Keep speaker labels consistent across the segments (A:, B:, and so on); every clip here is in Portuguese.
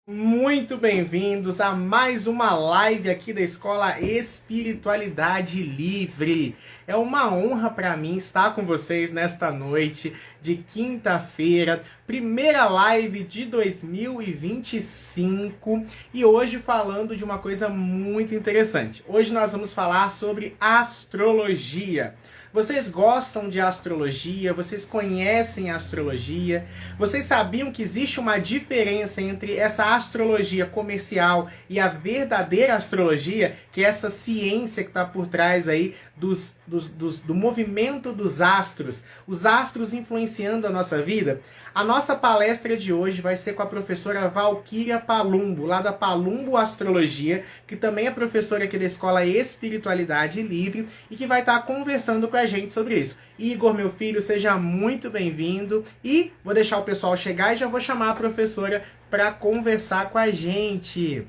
A: Muito bem-vindos a mais uma live aqui da Escola Espiritualidade Livre. É uma honra para mim estar com vocês nesta noite de quinta-feira, primeira live de 2025 e hoje falando de uma coisa muito interessante. Hoje nós vamos falar sobre astrologia. Vocês gostam de astrologia? Vocês conhecem a astrologia? Vocês sabiam que existe uma diferença entre essa astrologia comercial e a verdadeira astrologia, que é essa ciência que está por trás aí do movimento dos astros, os astros influenciando a nossa vida? A nossa palestra de hoje vai ser com a professora Valquíria Palumbo, lá da Palumbo Astrologia, que também é professora aqui da Escola Espiritualidade Livre e que vai estar conversando com a gente sobre isso. Igor, meu filho, seja muito bem-vindo e vou deixar o pessoal chegar e já vou chamar a professora para conversar com a gente.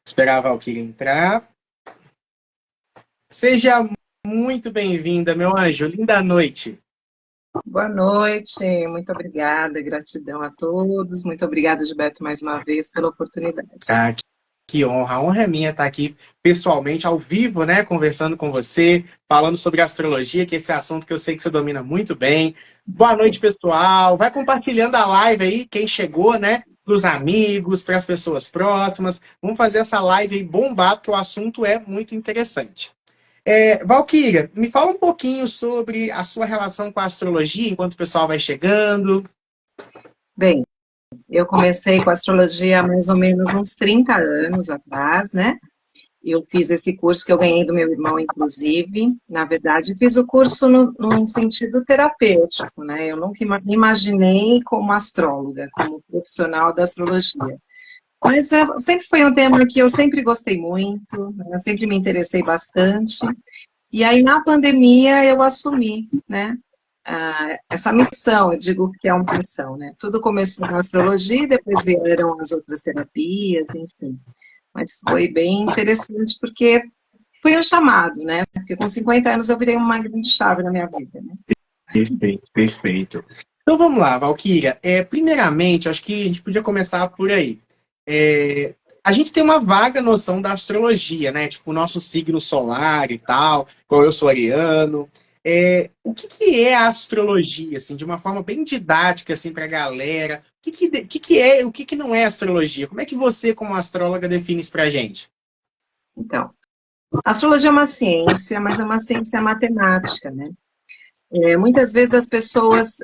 A: Esperar a Valquíria entrar. Seja muito bem-vinda, meu anjo. Linda noite.
B: Boa noite, muito obrigada, gratidão a todos. Muito obrigada, Gilberto, mais uma vez pela oportunidade.
A: Ah, que honra. A honra é minha estar aqui pessoalmente, ao vivo, né, conversando com você, falando sobre astrologia, que esse é assunto que eu sei que você domina muito bem. Boa noite, pessoal. Vai compartilhando a live aí, quem chegou, né, para os amigos, para as pessoas próximas. Vamos fazer essa live aí bombar, porque o assunto é muito interessante. Valquíria, me fala um pouquinho sobre a sua relação com a astrologia, enquanto o pessoal vai chegando.
B: Bem, eu comecei com astrologia há mais ou menos uns 30 anos atrás, né? Eu fiz esse curso que eu ganhei do meu irmão, inclusive. Na verdade, fiz o curso num sentido terapêutico, né? Eu nunca me imaginei como astróloga, como profissional da astrologia. Mas sempre foi um tema que eu sempre gostei muito, né? Eu sempre me interessei bastante. E aí, na pandemia, eu assumi, né, essa missão, eu digo que é uma missão, né? Tudo começou na astrologia, depois vieram as outras terapias, enfim. Mas foi bem interessante porque foi um chamado, né? Porque com 50 anos eu virei uma grande chave na minha vida, né?
A: Perfeito, perfeito. Então vamos lá, Valquíria. Primeiramente, acho que a gente podia começar por aí. A gente tem uma vaga noção da astrologia, né? Tipo, o nosso signo solar e tal, como eu sou ariano. O que é a astrologia, assim, de uma forma bem didática, assim, para a galera? O que é, o que não é astrologia? Como é que você, como astróloga, define isso para a gente?
B: Então, a astrologia é uma ciência, mas é uma ciência matemática, né? Muitas vezes as pessoas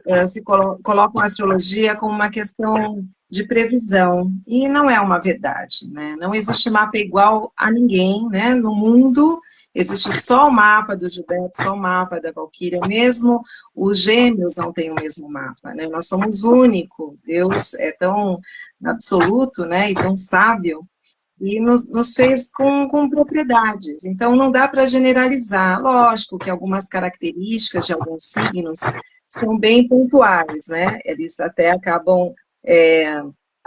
B: colocam a astrologia como uma questão de previsão, e não é uma verdade, né? Não existe mapa igual a ninguém, né? No mundo, existe só o mapa do Gilberto, só o mapa da Valquíria, mesmo os gêmeos não têm o mesmo mapa, né? Nós somos únicos, Deus é tão absoluto, né, e tão sábio, e nos fez com propriedades. Então, não dá para generalizar. Lógico que algumas características de alguns signos são bem pontuais, né? Eles até acabam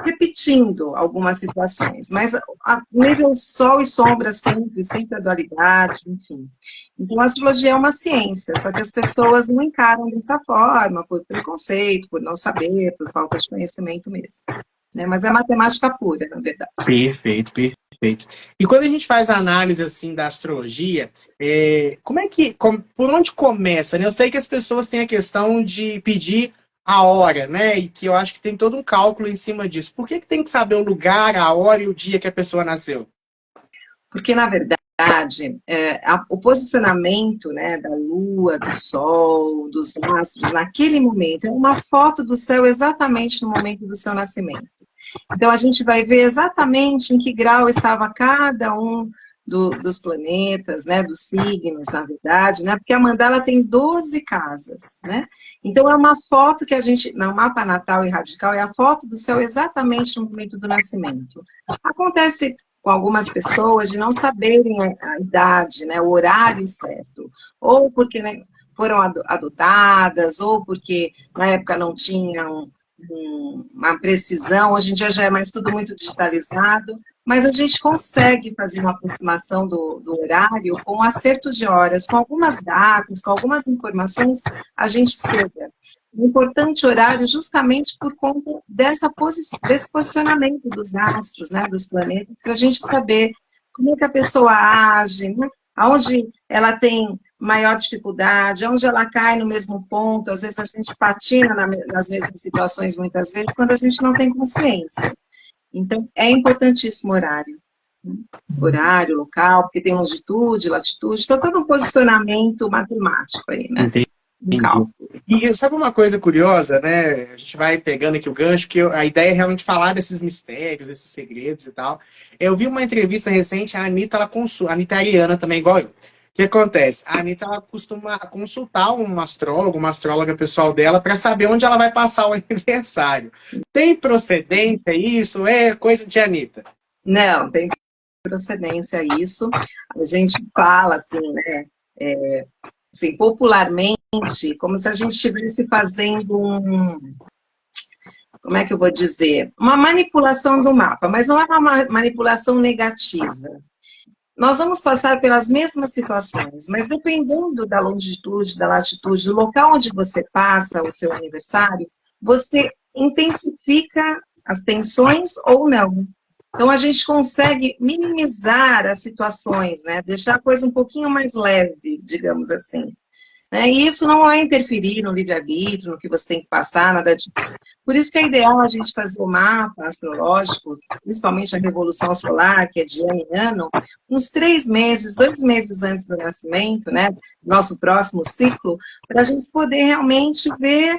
B: repetindo algumas situações, mas a nível sol e sombra sempre a dualidade, enfim. Então, a astrologia é uma ciência, só que as pessoas não encaram dessa forma, por preconceito, por não saber, por falta de conhecimento mesmo. Né? Mas é matemática pura, na verdade.
A: Perfeito, perfeito. E quando a gente faz a análise assim da astrologia, por onde começa, né? Eu sei que as pessoas têm a questão de pedir a hora, né? E que eu acho que tem todo um cálculo em cima disso. Por que tem que saber o lugar, a hora e o dia que a pessoa nasceu?
B: Porque, na verdade, o posicionamento, né, da Lua, do Sol, dos astros, naquele momento, é uma foto do céu exatamente no momento do seu nascimento. Então, a gente vai ver exatamente em que grau estava cada um dos planetas, né, dos signos, na verdade, né, porque a mandala tem 12 casas, né? Então, é uma foto que a gente, no mapa natal e radical, é a foto do céu exatamente no momento do nascimento. Acontece com algumas pessoas de não saberem a idade, né, o horário certo, ou porque, né, foram adotadas, ou porque na época não tinham uma precisão, hoje em dia já é mais tudo muito digitalizado, mas a gente consegue fazer uma aproximação do horário com acerto de horas, com algumas datas, com algumas informações, a gente chega. O importante horário justamente por conta desse posicionamento dos astros, né, dos planetas, para a gente saber como é que a pessoa age, né, aonde ela tem maior dificuldade, onde ela cai no mesmo ponto, às vezes a gente patina nas mesmas situações muitas vezes, quando a gente não tem consciência. Então, é importantíssimo o horário. Né? Horário, local, porque tem longitude, latitude, então todo um posicionamento matemático aí, né?
A: Entendi.
B: Um cálculo.
A: E sabe uma coisa curiosa, né? A gente vai pegando aqui o gancho, que a ideia é realmente falar desses mistérios, desses segredos e tal. Eu vi uma entrevista recente, a Anitta, a Anitta é ariana também, igual eu. O que acontece? A Anitta, ela costuma consultar um astrólogo, uma astróloga pessoal dela, para saber onde ela vai passar o aniversário. Tem procedência isso? É coisa de Anitta?
B: Não, tem procedência isso. A gente fala assim, né? Assim, popularmente, como se a gente estivesse fazendo como é que eu vou dizer? Uma manipulação do mapa, mas não é uma manipulação negativa. Nós vamos passar pelas mesmas situações, mas dependendo da longitude, da latitude, do local onde você passa o seu aniversário, você intensifica as tensões ou não. Então, a gente consegue minimizar as situações, né? Deixar a coisa um pouquinho mais leve, digamos assim. E isso não vai interferir no livre-arbítrio, no que você tem que passar, nada disso. Por isso que é ideal a gente fazer o mapa astrológico, principalmente a revolução solar, que é de ano em ano, uns 3 meses, 2 meses antes do nascimento, né, nosso próximo ciclo, para a gente poder realmente ver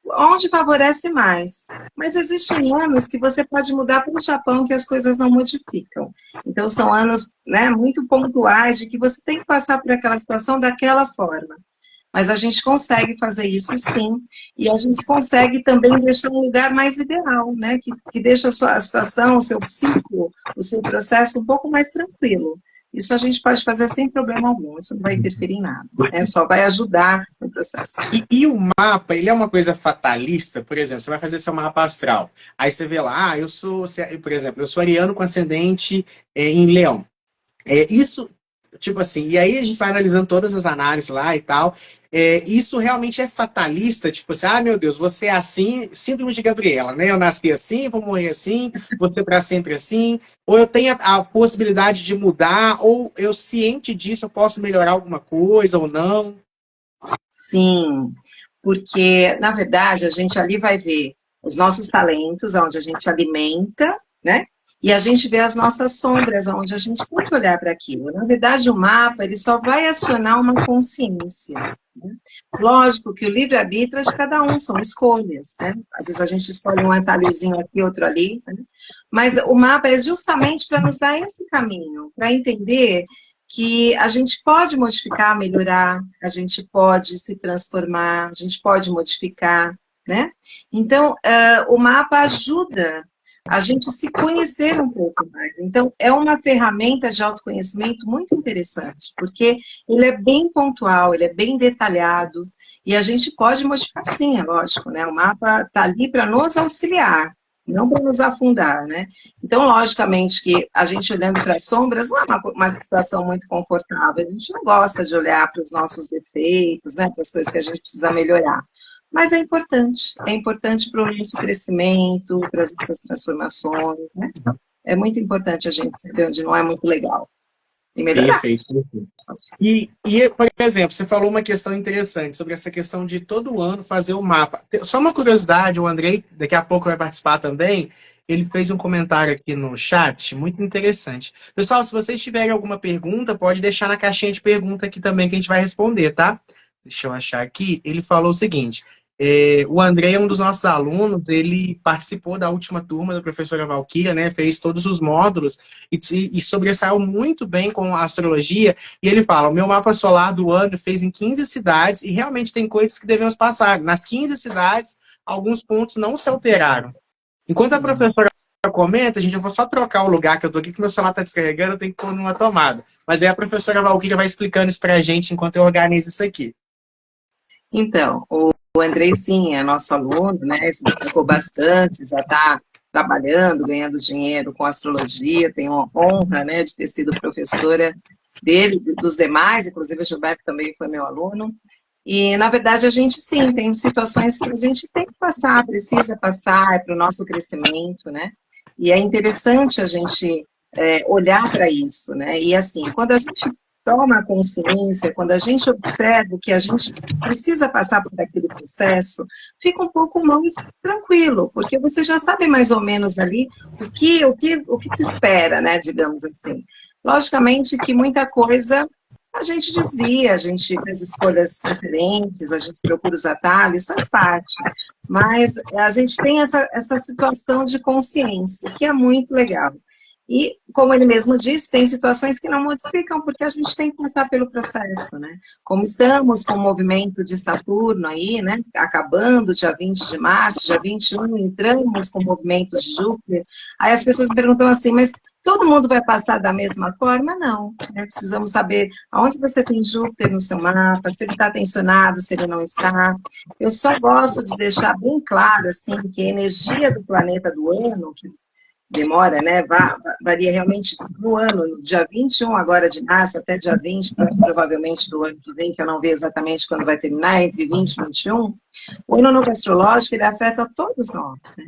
B: onde favorece mais. Mas existem anos que você pode mudar para o Japão que as coisas não modificam. Então, são anos, né, muito pontuais de que você tem que passar por aquela situação daquela forma. Mas a gente consegue fazer isso sim, e a gente consegue também deixar um lugar mais ideal, né? Que deixa a situação, o seu ciclo, o seu processo um pouco mais tranquilo. Isso a gente pode fazer sem problema algum, isso não vai interferir em nada, né? Só vai ajudar no processo.
A: E o mapa, ele é uma coisa fatalista? Por exemplo, você vai fazer seu mapa astral, aí você vê lá, eu sou, por exemplo, eu sou ariano com ascendente em leão. Isso, tipo assim, e aí a gente vai analisando todas as análises lá e tal. Isso realmente é fatalista? Tipo assim, meu Deus, você é assim, síndrome de Gabriela, né? Eu nasci assim, vou morrer assim, vou ser para sempre assim. Ou eu tenho a possibilidade de mudar, ou eu ciente disso, eu posso melhorar alguma coisa ou não?
B: Sim, porque, na verdade, a gente ali vai ver os nossos talentos, onde a gente alimenta, né? E a gente vê as nossas sombras, onde a gente tem que olhar para aquilo. Na verdade, o mapa, ele só vai acionar uma consciência. Né? Lógico que o livre-arbítrio é de cada um, são escolhas, né? Às vezes a gente escolhe um atalhozinho aqui, outro ali, né? Mas o mapa é justamente para nos dar esse caminho, para entender que a gente pode modificar, melhorar, a gente pode se transformar, a gente pode modificar, né? Então, o mapa ajuda a gente se conhecer um pouco mais. Então, é uma ferramenta de autoconhecimento muito interessante, porque ele é bem pontual, ele é bem detalhado, e a gente pode modificar sim, é lógico, né? O mapa está ali para nos auxiliar, não para nos afundar, né? Então, logicamente que a gente olhando para as sombras não é uma situação muito confortável, a gente não gosta de olhar para os nossos defeitos, né? Para as coisas que a gente precisa melhorar. Mas é importante para o nosso crescimento, para as nossas transformações, né? É muito importante a gente saber onde não é muito legal e melhorar.
A: Perfeito. E, por exemplo, você falou uma questão interessante sobre essa questão de todo ano fazer o mapa. Só uma curiosidade, o Andrei, daqui a pouco vai participar também, ele fez um comentário aqui no chat, muito interessante. Pessoal, se vocês tiverem alguma pergunta, pode deixar na caixinha de pergunta aqui também que a gente vai responder, tá? Deixa eu achar aqui. Ele falou o seguinte, o André é um dos nossos alunos, ele participou da última turma da professora Valquíria, né, fez todos os módulos e sobressaiu muito bem com a astrologia, e ele fala, o meu mapa solar do ano fez em 15 cidades e realmente tem coisas que devemos passar. Nas 15 cidades, alguns pontos não se alteraram. Enquanto a professora comenta, gente, eu vou só trocar o lugar que eu tô aqui, que meu celular tá descarregando, eu tenho que pôr numa tomada. Mas aí a professora Valquíria vai explicando isso pra gente enquanto eu organizo isso aqui.
B: Então, o Andrei, sim, é nosso aluno, né? Se destacou bastante, já está trabalhando, ganhando dinheiro com astrologia, tenho a honra, né, de ter sido professora dele, dos demais, inclusive o Gilberto também foi meu aluno. E, na verdade, a gente, sim, tem situações que a gente tem que passar, precisa passar, é para o nosso crescimento, né? E é interessante a gente olhar para isso, né? E, assim, quando a gente toma consciência, quando a gente observa que a gente precisa passar por aquele processo, fica um pouco mais tranquilo, porque você já sabe mais ou menos ali o que te espera, né, digamos assim. Logicamente que muita coisa a gente desvia, a gente faz escolhas diferentes, a gente procura os atalhos, faz parte. Mas a gente tem essa situação de consciência, que é muito legal. E, como ele mesmo disse, tem situações que não modificam, porque a gente tem que passar pelo processo, né? Como estamos com o movimento de Saturno aí, né? Acabando, dia 20 de março, dia 21, entramos com o movimento de Júpiter. Aí as pessoas perguntam assim, mas todo mundo vai passar da mesma forma? Não, né? Precisamos saber aonde você tem Júpiter no seu mapa, se ele está tensionado, se ele não está. Eu só gosto de deixar bem claro, assim, que a energia do planeta do ano, que demora, né? Varia realmente no ano, no dia 21 agora de março até dia 20, provavelmente do ano que vem, que eu não vejo exatamente quando vai terminar, entre 20 e 21. O ano novo astrológico, ele afeta todos nós, né?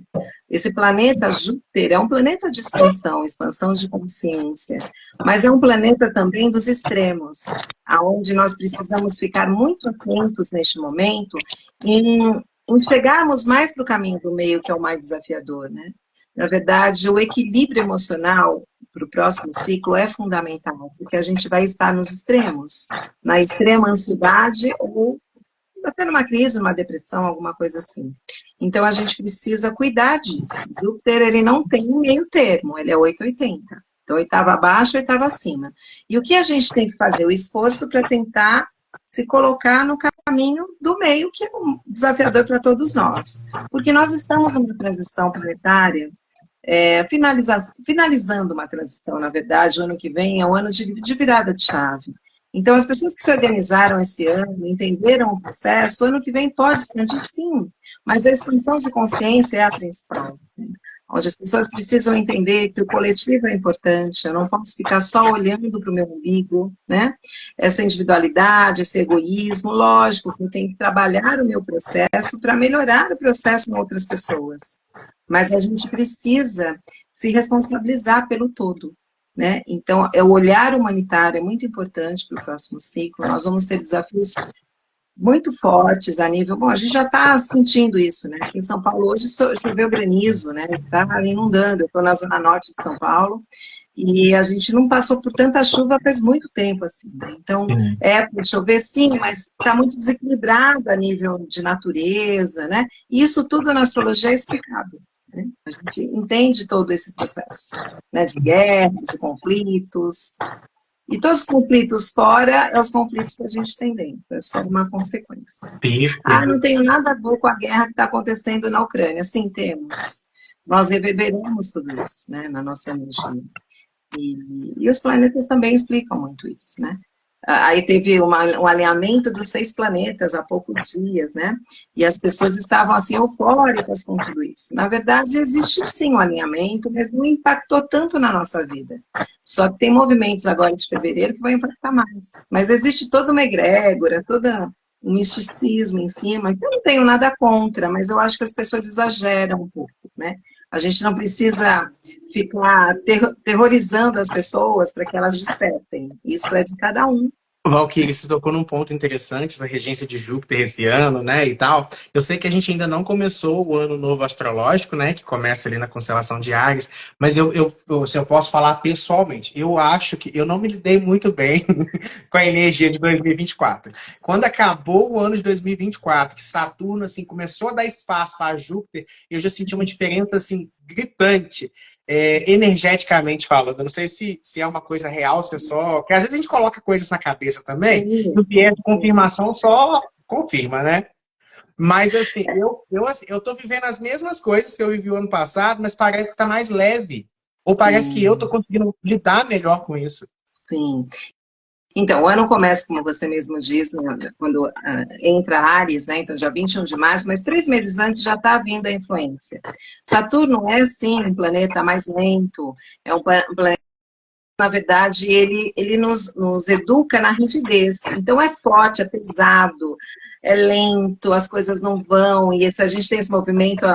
B: Esse planeta Júpiter é um planeta de expansão de consciência, mas é um planeta também dos extremos, aonde nós precisamos ficar muito atentos neste momento em chegarmos mais para o caminho do meio, que é o mais desafiador, né? Na verdade, o equilíbrio emocional para o próximo ciclo é fundamental, porque a gente vai estar nos extremos, na extrema ansiedade ou até numa crise, numa depressão, alguma coisa assim. Então, a gente precisa cuidar disso. Júpiter, ele não tem meio termo, ele é 880. Então, oitava abaixo, oitava acima. E o que a gente tem que fazer? O esforço para tentar se colocar no caminho do meio, que é um desafiador para todos nós. Porque nós estamos numa transição planetária, finalizando uma transição, na verdade, o ano que vem é o ano de virada de chave. Então, as pessoas que se organizaram esse ano, entenderam o processo, o ano que vem pode expandir sim, mas a expansão de consciência é a principal, né? Onde as pessoas precisam entender que o coletivo é importante, eu não posso ficar só olhando para o meu umbigo, né? Essa individualidade, esse egoísmo, lógico que eu tenho que trabalhar o meu processo para melhorar o processo com outras pessoas, mas a gente precisa se responsabilizar pelo todo, né? Então, o olhar humanitário é muito importante para o próximo ciclo. Nós vamos ter desafios muito fortes a nível... Bom, a gente já está sentindo isso, né? Aqui em São Paulo hoje choveu granizo, né? Está inundando. Eu estou na zona norte de São Paulo e a gente não passou por tanta chuva faz muito tempo, assim, né? Então, pode chover sim, mas está muito desequilibrado a nível de natureza, né? E isso tudo na astrologia é explicado, né? A gente entende todo esse processo, né? De guerras, de conflitos. E todos os conflitos fora é os conflitos que a gente tem dentro, é só uma consequência. Ah, não tenho nada a ver com a guerra que está acontecendo na Ucrânia. Sim, temos. Nós reverberamos tudo isso, né, na nossa energia. E os planetas também explicam muito isso, né? Aí teve um alinhamento dos 6 planetas há poucos dias, né? E as pessoas estavam assim eufóricas com tudo isso. Na verdade, existe sim um alinhamento, mas não impactou tanto na nossa vida. Só que tem movimentos agora de fevereiro que vão impactar mais. Mas existe toda uma egrégora, todo um misticismo em cima, que eu não tenho nada contra, mas eu acho que as pessoas exageram um pouco, né? A gente não precisa ficar terrorizando as pessoas para que elas despertem. Isso é de cada um.
A: Valquíria, você tocou num ponto interessante da regência de Júpiter esse ano, né, e tal. Eu sei que a gente ainda não começou o ano novo astrológico, né, que começa ali na constelação de Áries, mas se eu posso falar pessoalmente, eu acho que eu não me lidei muito bem com a energia de 2024. Quando acabou o ano de 2024, que Saturno, assim, começou a dar espaço para Júpiter, eu já senti uma diferença, assim, gritante. Energeticamente falando, eu não sei se é uma coisa real, se é só... Porque às vezes a gente coloca coisas na cabeça também, no viés de confirmação só confirma, né? Mas assim, eu tô vivendo as mesmas coisas que eu vivi o ano passado, mas parece que tá mais leve. Ou parece que eu tô conseguindo lidar melhor com isso.
B: Sim. Então, o ano começa, como você mesmo diz, né, quando entra Áries, né? Então, dia 21 de março, mas 3 meses antes já está vindo a influência. Saturno é, sim, um planeta mais lento, é um planeta, na verdade, ele nos educa na rigidez. Então, é forte, é pesado, é lento, as coisas não vão. E se a gente tem esse movimento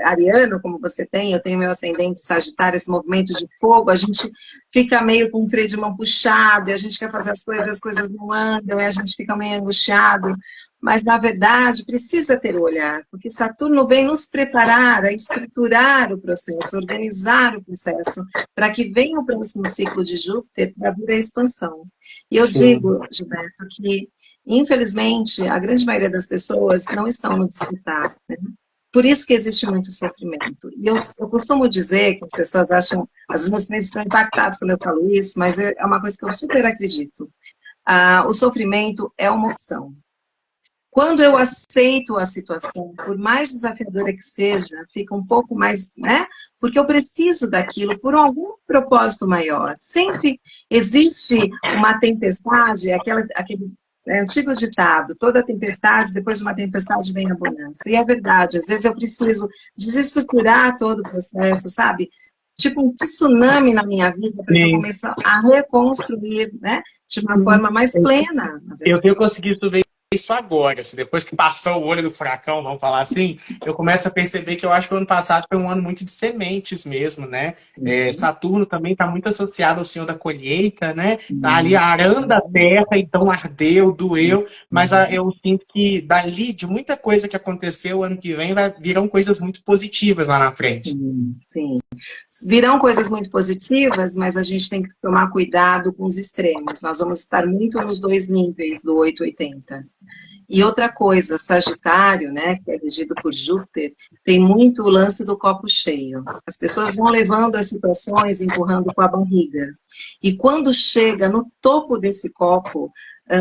B: ariano, como você tem, eu tenho meu ascendente Sagitário, esse movimento de fogo, a gente fica meio com o freio de mão puxado, e a gente quer fazer as coisas não andam, e a gente fica meio angustiado. Mas, na verdade, precisa ter o olhar, porque Saturno vem nos preparar a estruturar o processo, organizar o processo, para que venha o próximo ciclo de Júpiter para vir a expansão. E eu digo, Gilberto, que, infelizmente, a grande maioria das pessoas não estão no despertar, né? Por isso que existe muito sofrimento. E eu costumo dizer que as pessoas acham, as meus clientes ficam impactados quando eu falo isso, mas é uma coisa que eu super acredito. O sofrimento é uma opção. Quando eu aceito a situação, por mais desafiadora que seja, fica um pouco mais, né? Porque eu preciso daquilo por algum propósito maior. Sempre existe uma tempestade, aquele antigo ditado, toda tempestade, depois de uma tempestade vem a bonança. E é verdade, às vezes eu preciso desestruturar todo o processo, sabe? Tipo um tsunami na minha vida, para eu começar a reconstruir, né? De uma forma mais plena.
A: Eu tenho conseguido ver isso agora, assim, depois que passou o olho do furacão, vamos falar assim, eu começo a perceber que eu acho que o ano passado foi um ano muito de sementes mesmo, né? Saturno também está muito associado ao Senhor da colheita, né? Tá ali arando a terra, então ardeu, doeu, mas eu sinto que dali, de muita coisa que aconteceu o ano que vem, virão coisas muito positivas lá na frente.
B: Sim. Virão coisas muito positivas, mas a gente tem que tomar cuidado com os extremos. Nós vamos estar muito nos dois níveis do 880. E outra coisa, Sagitário, né, que é regido por Júpiter, tem muito o lance do copo cheio. As pessoas vão levando as situações, empurrando com a barriga. E quando chega no topo desse copo,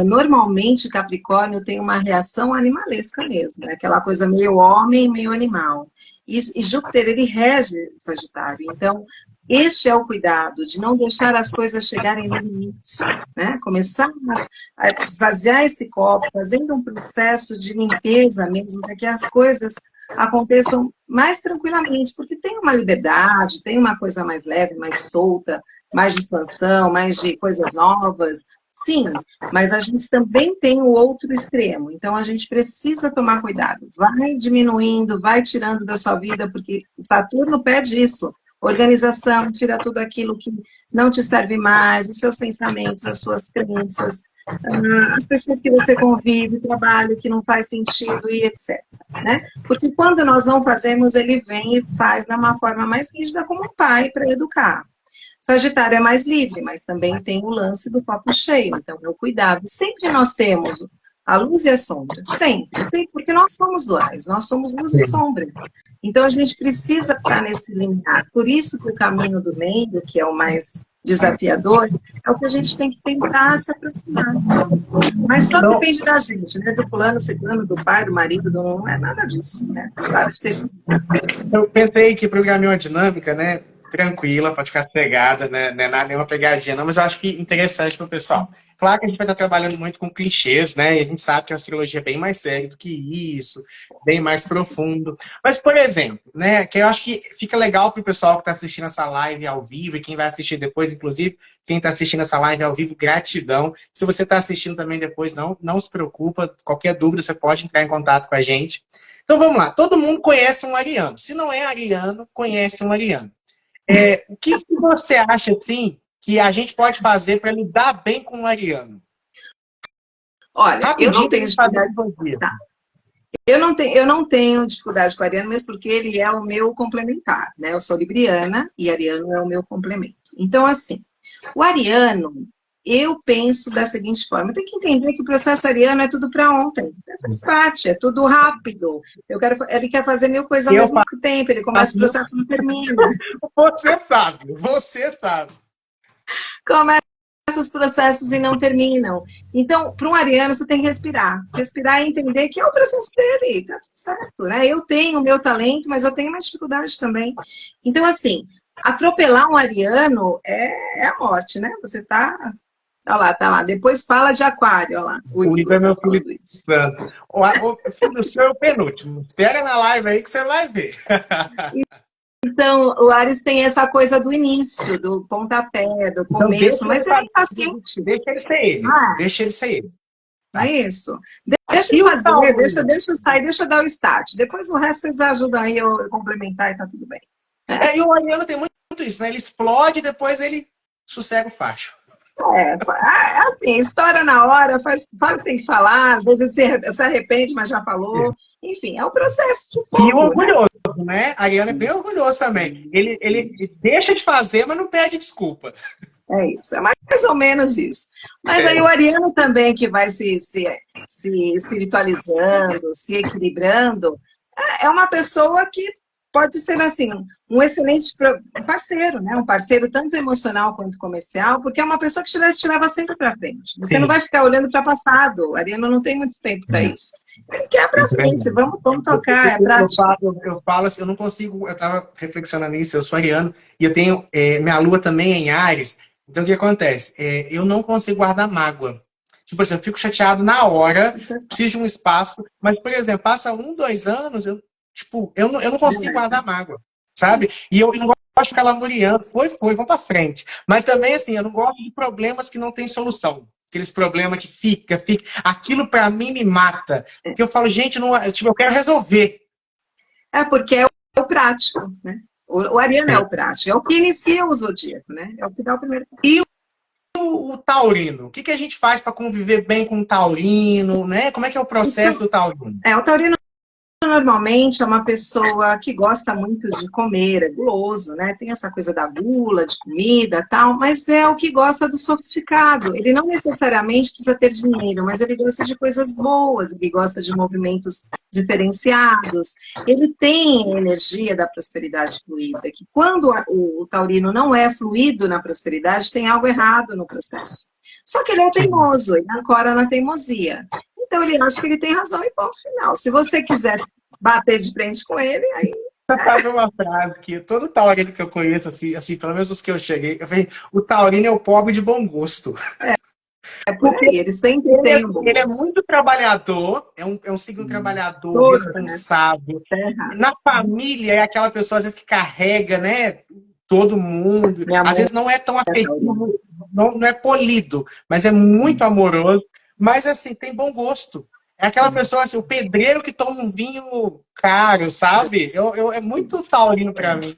B: normalmente Capricórnio tem uma reação animalesca mesmo, né? Aquela coisa meio homem, meio animal. E Júpiter, ele rege Sagitário. Então, este é o cuidado de não deixar as coisas chegarem no limite, né? Começar a esvaziar esse copo, fazendo um processo de limpeza mesmo, para que as coisas aconteçam mais tranquilamente, porque tem uma liberdade, tem uma coisa mais leve, mais solta, mais de expansão, mais de coisas novas. Sim, mas a gente também tem o outro extremo, então a gente precisa tomar cuidado. Vai diminuindo, vai tirando da sua vida, porque Saturno pede isso. Organização, tira tudo aquilo que não te serve mais, os seus pensamentos, as suas crenças, as pessoas que você convive, o trabalho que não faz sentido e etc. Né? Porque quando nós não fazemos, ele vem e faz de uma forma mais rígida como um pai para educar. Sagitário é mais livre, mas também tem o lance do copo cheio, então é o cuidado. Sempre nós temos a luz e a sombra, sempre, porque nós somos duais, nós somos luz e sombra. Então a gente precisa estar nesse limiar. Por isso que o caminho do meio, que é o mais desafiador, é o que a gente tem que tentar se aproximar, sabe? Mas só depende da gente, né? Do fulano, ciclano, do pai, do marido, não é nada disso, né? Para de ter...
A: Eu pensei que programei uma dinâmica, né? Tranquila, pode ficar pegada, né? Não é nada, nenhuma pegadinha, não, mas eu acho que interessante para o pessoal. Claro que a gente vai estar trabalhando muito com clichês, né? E a gente sabe que a astrologia é bem mais séria do que isso, bem mais profundo. Mas, por exemplo, né? Que eu acho que fica legal para o pessoal que está assistindo essa live ao vivo e quem vai assistir depois, inclusive, quem está assistindo essa live ao vivo, gratidão. Se você está assistindo também depois, não se preocupa. Qualquer dúvida, você pode entrar em contato com a gente. Então, vamos lá. Todo mundo conhece um ariano. Se não é ariano, conhece um ariano. O que você acha, assim, que a gente pode fazer para lidar bem com o ariano?
B: Olha, eu não tenho dificuldade. Tá. Eu não tenho dificuldade com o ariano, mesmo porque ele é o meu complementar, né? Eu sou libriana e ariano é o meu complemento. Então, assim, o ariano, eu penso da seguinte forma, tem que entender que o processo ariano é tudo para ontem, faz parte, é tudo rápido. Ele quer fazer 1000 coisas ao mesmo tempo, ele começa o processo e não termina.
A: Você sabe.
B: Começa os processos e não terminam. Então, para um ariano, você tem que respirar. Respirar e entender que é o processo dele, tá tudo certo, né? Eu tenho o meu talento, mas eu tenho mais dificuldade também. Então, assim, atropelar um ariano é a morte, né? Você tá Tá lá, tá lá. Depois fala de aquário, ó lá.
A: O Igor é meu filho santo. O filho do senhor é o penúltimo. Espera na live aí que você vai ver.
B: Então, o Áries tem essa coisa do início, do pontapé, do começo, mas ele é impaciente.
A: Deixa ele ser ele. Deixa ele ser ele.
B: É isso. Deixa eu fazer, deixa eu sair, deixa eu dar o start. Depois o resto vocês ajudam aí eu complementar e tá tudo bem.
A: E o ariano tem muito isso, né? Ele explode e depois ele sossega o facho.
B: Assim, estoura na hora, fala o que tem que falar, às vezes se arrepende, mas já falou. Enfim, é o processo de fogo.
A: E o orgulhoso, né? Ariano é bem orgulhoso também. Ele deixa de fazer, mas não pede desculpa.
B: É isso, é mais ou menos isso. Mas aí o ariano também, que vai se espiritualizando, se equilibrando, é uma pessoa que pode ser, assim, um excelente parceiro, né? Um parceiro tanto emocional quanto comercial, porque é uma pessoa que te leva sempre para frente. Você não vai ficar olhando para o passado. O ariano não tem muito tempo para isso. Ele quer para frente, vamos tocar, é prático.
A: Eu falo assim, eu não consigo, eu estava reflexionando nisso, eu sou ariano, e eu tenho, minha lua também é em Áries. Então, o que acontece? Eu não consigo guardar mágoa. Tipo assim, eu fico chateado na hora, preciso de um espaço, mas, por exemplo, passa 1, 2 anos, eu não consigo guardar mágoa, sabe? E eu não gosto de ficar lamuriando, foi, vamos pra frente. Mas também, assim, eu não gosto de problemas que não tem solução. Aqueles problemas que fica. Aquilo, pra mim, me mata. Porque eu falo, gente, eu quero resolver.
B: Porque é o prático, né? O ariano é o prático, é o que inicia o zodíaco, né? É o que dá o primeiro.
A: E o taurino? O que a gente faz para conviver bem com o taurino, né? Como é que é o processo do taurino?
B: O taurino normalmente é uma pessoa que gosta muito de comer, é guloso, né? Tem essa coisa da gula, de comida e tal, mas é o que gosta do sofisticado. Ele não necessariamente precisa ter dinheiro, mas ele gosta de coisas boas, ele gosta de movimentos diferenciados. Ele tem a energia da prosperidade fluida, que quando o taurino não é fluido na prosperidade, tem algo errado no processo. Só que ele é teimoso, ele ancora na teimosia. Então ele acha que ele tem razão e ponto final. Se você quiser bater de frente com ele, aí...
A: Sabe uma frase que todo taurino que eu conheço, assim, pelo menos os que eu cheguei, eu falei, o taurino é o pobre de bom gosto.
B: É por aí, ele sempre tem um bom gosto.
A: Ele é muito trabalhador, é um signo trabalhador, responsável. Na família é aquela pessoa, às vezes, que carrega, né, todo mundo. Às vezes não é tão afetivo, não é polido, mas é muito amoroso. Mas, assim, tem bom gosto. É aquela pessoa, assim, o pedreiro que toma um vinho caro, sabe? É muito taurino pra mim.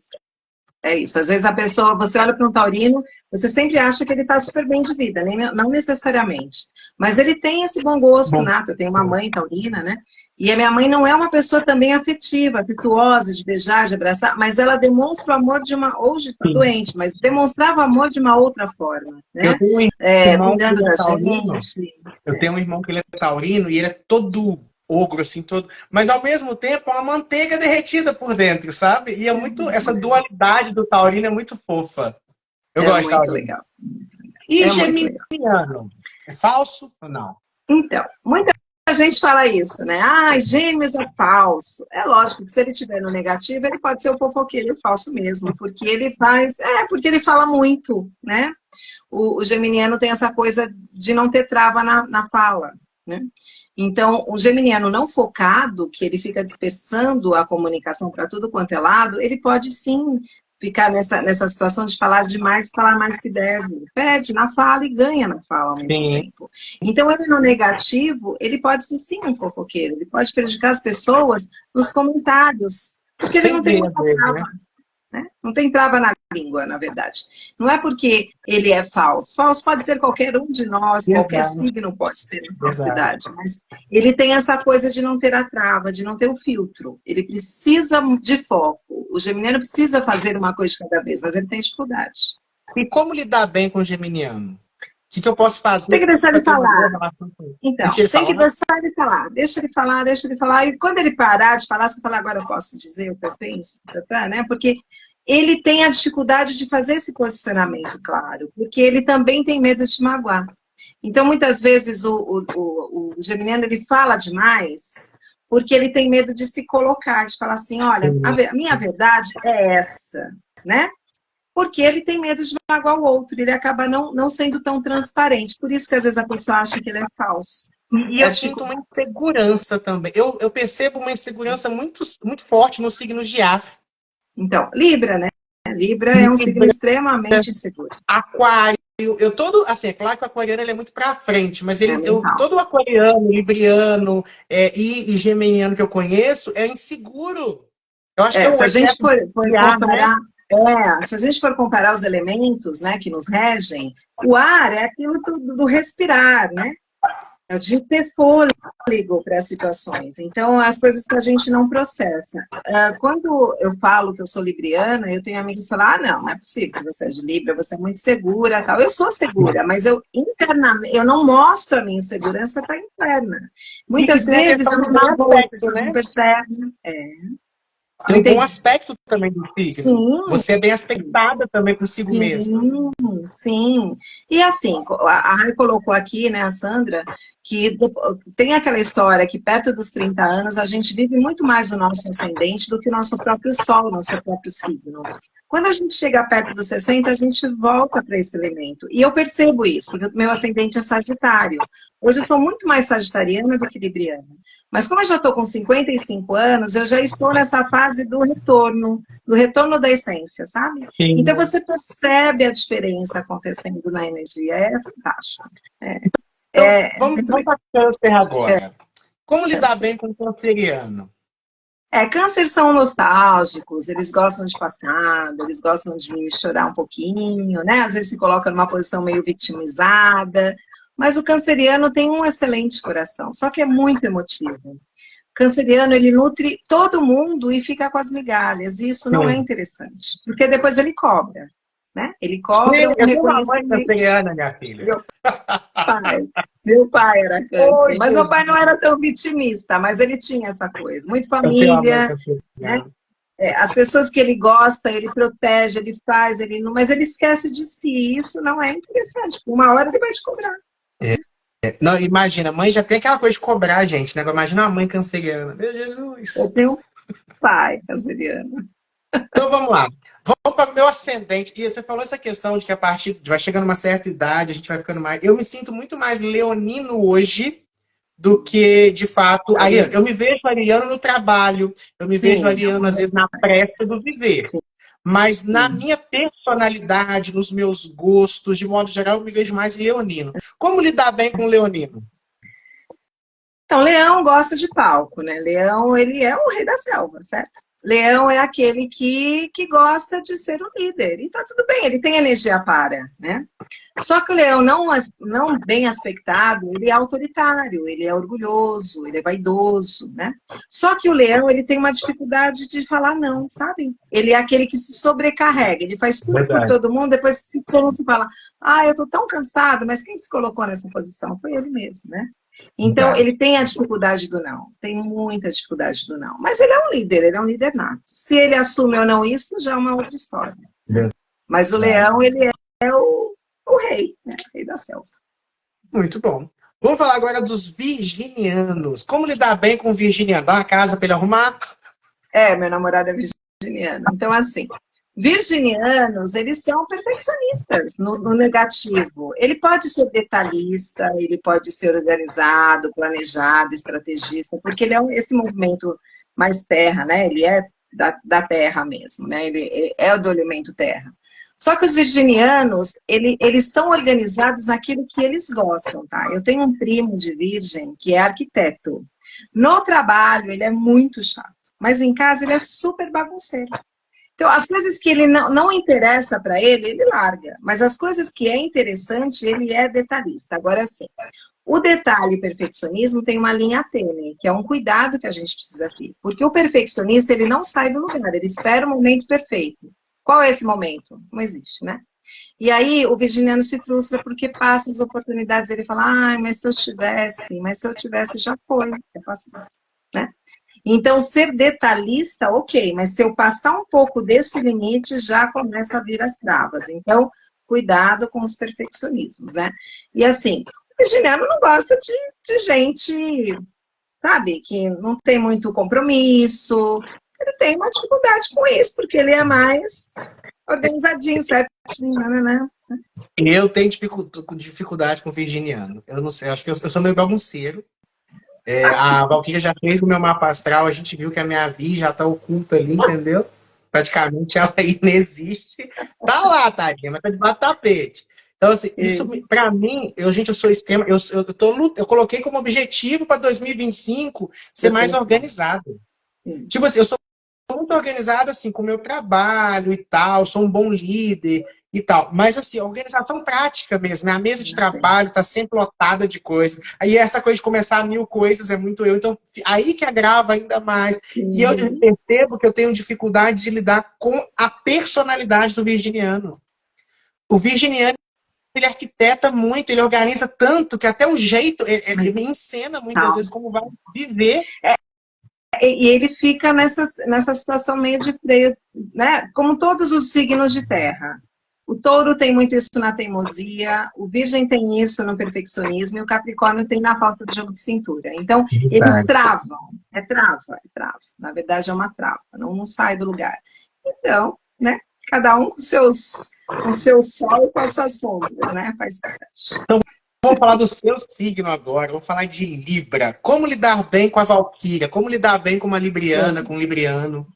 B: É isso. Às vezes a pessoa, você olha para um taurino, você sempre acha que ele está super bem de vida, não necessariamente. Mas ele tem esse bom gosto nato. Eu tenho uma mãe taurina, né? E a minha mãe não é uma pessoa também afetiva, afetuosa, de beijar, de abraçar, mas ela demonstra o amor de uma... Hoje está doente, mas demonstrava amor de uma outra forma, né?
A: Eu tenho um irmão
B: cuidando da
A: gente. Eu tenho um irmão que ele é taurino e ele é todo ogro, assim, todo... Mas, ao mesmo tempo, é uma manteiga derretida por dentro, sabe? E é muito... Essa dualidade do taurino é muito fofa. Eu gosto de taurino.
B: Legal.
A: E geminiano? É falso ou não?
B: Então, muita gente fala isso, né? Gêmeos é falso. É lógico que se ele estiver no negativo, ele pode ser o fofoqueiro falso mesmo, porque ele faz... porque ele fala muito, né? O geminiano tem essa coisa de não ter trava na fala, né? Então, o geminiano não focado, que ele fica dispersando a comunicação para tudo quanto é lado, ele pode sim ficar nessa situação de falar demais, falar mais que deve. Perde na fala e ganha na fala ao mesmo tempo. Então, ele no negativo, ele pode ser sim um fofoqueiro, ele pode prejudicar as pessoas nos comentários, porque ele não tem muita trava. Né? Não tem trava na língua, na verdade. Não é porque ele é falso. Falso pode ser qualquer um de nós, qualquer signo pode ter falsidade. Mas ele tem essa coisa de não ter a trava, de não ter o filtro. Ele precisa de foco. O geminiano precisa fazer uma coisa de cada vez, mas ele tem dificuldade.
A: E como lidar bem com o geminiano? O que eu posso fazer?
B: Tem que deixar ele falar. Então, tem que deixar ele falar. Deixa ele falar, deixa ele falar. E quando ele parar de falar, você fala, agora eu posso dizer o que eu penso, né? Porque ele tem a dificuldade de fazer esse posicionamento claro, porque ele também tem medo de magoar. Então, muitas vezes, o geminiano, ele fala demais porque ele tem medo de se colocar, de falar assim, olha, a minha verdade é essa, né? porque ele tem medo de magoar o outro, ele acaba não sendo tão transparente. Por isso que às vezes a pessoa acha que ele é falso.
A: E eu sinto uma insegurança também. Eu percebo uma insegurança muito, muito forte no signo de Ar.
B: Então, Libra, né? Libra é um signo extremamente inseguro.
A: Aquário. Eu todo, assim, é claro que o aquariano ele é muito pra frente, mas
B: mental.
A: todo aquariano, libriano e geminiano que eu conheço é inseguro. Eu acho que é o
B: se a gente for comparar,
A: né?
B: se a gente for comparar os elementos, né, que nos regem, o ar é aquilo do respirar, né? É de ter fôlego para as situações. Então, as coisas que a gente não processa. Quando eu falo que eu sou libriana, eu tenho amigos que falam, não é possível, você é de Libra, você é muito segura, tal. Eu sou segura, mas eu internamente, eu não mostro a minha insegurança para interna. Muitas vezes eu me magoo, as pessoas não percebem.
A: É um bom aspecto também do signo.
B: Sim.
A: Você é bem aspectada também consigo mesmo.
B: Sim. E assim, a Rai colocou aqui, né, a Sandra, que tem aquela história que perto dos 30 anos a gente vive muito mais o nosso ascendente do que o nosso próprio sol, o nosso próprio signo. Quando a gente chega perto dos 60, a gente volta para esse elemento. E eu percebo isso, porque o meu ascendente é Sagitário. Hoje eu sou muito mais sagitariana do que libriana. Mas como eu já estou com 55 anos, eu já estou nessa fase do retorno da essência, sabe?
A: Sim.
B: Então você percebe a diferença acontecendo na energia, é fantástico.
A: Vamos para Câncer agora. Como lidar bem com o canceriano?
B: Câncer são nostálgicos, eles gostam de passado, eles gostam de chorar um pouquinho, né? Às vezes se coloca numa posição meio vitimizada, mas o canceriano tem um excelente coração, só que é muito emotivo. O canceriano, ele nutre todo mundo e fica com as migalhas, e isso não é interessante, porque depois ele cobra, né? Ele cobra um reconhecimento.
A: Canceriana, minha filha.
B: Meu pai era câncer, mas meu pai não era tão vitimista, mas ele tinha essa coisa, muito família, né? As pessoas que ele gosta, ele protege, ele faz, mas ele esquece de si, isso não é interessante, uma hora ele vai te cobrar.
A: Não, imagina, mãe já tem aquela coisa de cobrar, gente, né? Imagina uma mãe canceriana. Meu Jesus!
B: Eu tenho um pai canceriano.
A: Então vamos lá. Vamos para o meu ascendente. E você falou essa questão de que a partir vai chegando uma certa idade, a gente vai ficando mais. Eu me sinto muito mais leonino hoje do que, de fato, ariano. Eu me vejo ariano no trabalho, eu me vejo ariano, às vezes, na pressa do viver. Sim. Mas na minha personalidade, nos meus gostos, de modo geral, eu me vejo mais leonino. Como lidar bem com o leonino?
B: Então, leão gosta de palco, né? Leão, ele é o rei da selva, certo? Leão é aquele que gosta de ser o líder. E tá tudo bem, ele tem energia para, né? Só que o leão não bem aspectado, ele é autoritário, ele é orgulhoso, ele é vaidoso, né? Só que o leão, ele tem uma dificuldade de falar não, sabe? Ele é aquele que se sobrecarrega, ele faz tudo por todo mundo, depois se fala, eu tô tão cansado, mas quem se colocou nessa posição? Foi ele mesmo, né? Então, ele tem a dificuldade do não, tem muita dificuldade do não. Mas ele é um líder nato. Se ele assume ou não isso, já é uma outra história. Mas o leão, ele é o rei, né? Rei da selva.
A: Muito bom. Vamos falar agora dos virginianos. Como lidar bem com o virginiano? Dá uma casa para ele arrumar?
B: Meu namorado é virginiano. Então, assim, virginianos, eles são perfeccionistas no negativo. Ele pode ser detalhista, ele pode ser organizado, planejado, estrategista, porque ele é esse movimento mais terra, né? Ele é da terra mesmo, né? Ele é do elemento terra. Só que os virginianos, eles são organizados naquilo que eles gostam, tá? Eu tenho um primo de virgem que é arquiteto. No trabalho, ele é muito chato, mas em casa ele é super bagunceiro. Então, as coisas que ele não interessa para ele, ele larga. Mas as coisas que é interessante, ele é detalhista. Agora, sim, o detalhe e o perfeccionismo tem uma linha tênue, que é um cuidado que a gente precisa ter. Porque o perfeccionista, ele não sai do lugar, ele espera o momento perfeito. Qual é esse momento? Não existe, né? E aí, o virginiano se frustra porque passa as oportunidades, ele fala, mas se eu tivesse, já foi. É fácil, né? Então, ser detalhista, ok, mas se eu passar um pouco desse limite, já começa a vir as travas. Então, cuidado com os perfeccionismos, né? E assim, o virginiano não gosta de gente, sabe, que não tem muito compromisso. Ele tem uma dificuldade com isso, porque ele é mais organizadinho, certinho, né?
A: Eu tenho dificuldade com virginiano. Eu não sei, acho que eu sou meio bagunceiro. A Valquíria já fez o meu mapa astral, a gente viu que a minha Vi já tá oculta ali, entendeu? Praticamente ela aí não existe. Tá lá, tadinha, mas tá debaixo do tapete. Então, assim, isso pra mim, eu sou extrema, eu coloquei como objetivo para 2025 ser mais organizado. Tipo assim, eu sou muito organizado assim com o meu trabalho e tal, sou um bom líder e tal, mas assim, a organização prática mesmo, né? A mesa de trabalho tá sempre lotada de coisas. Aí essa coisa de começar 1000 coisas é muito eu, então aí que agrava ainda mais. E eu percebo que eu tenho dificuldade de lidar com a personalidade do virginiano. O virginiano, ele arquiteta muito, ele organiza tanto que até o jeito, ele me encena muitas vezes como vai viver.
B: E ele fica nessa situação meio de freio, né? Como todos os signos de terra. O touro tem muito isso na teimosia, o virgem tem isso no perfeccionismo e o capricórnio tem na falta de jogo de cintura. Então, eles travam. É trava. Na verdade, é uma trava, não sai do lugar. Então, né? Cada um com o seu sol e com as suas sombras, né? Faz parte.
A: Então, vamos falar do seu signo agora, vamos falar de Libra. Como lidar bem com a Valquíria? Como lidar bem com uma Libriana, com um Libriano?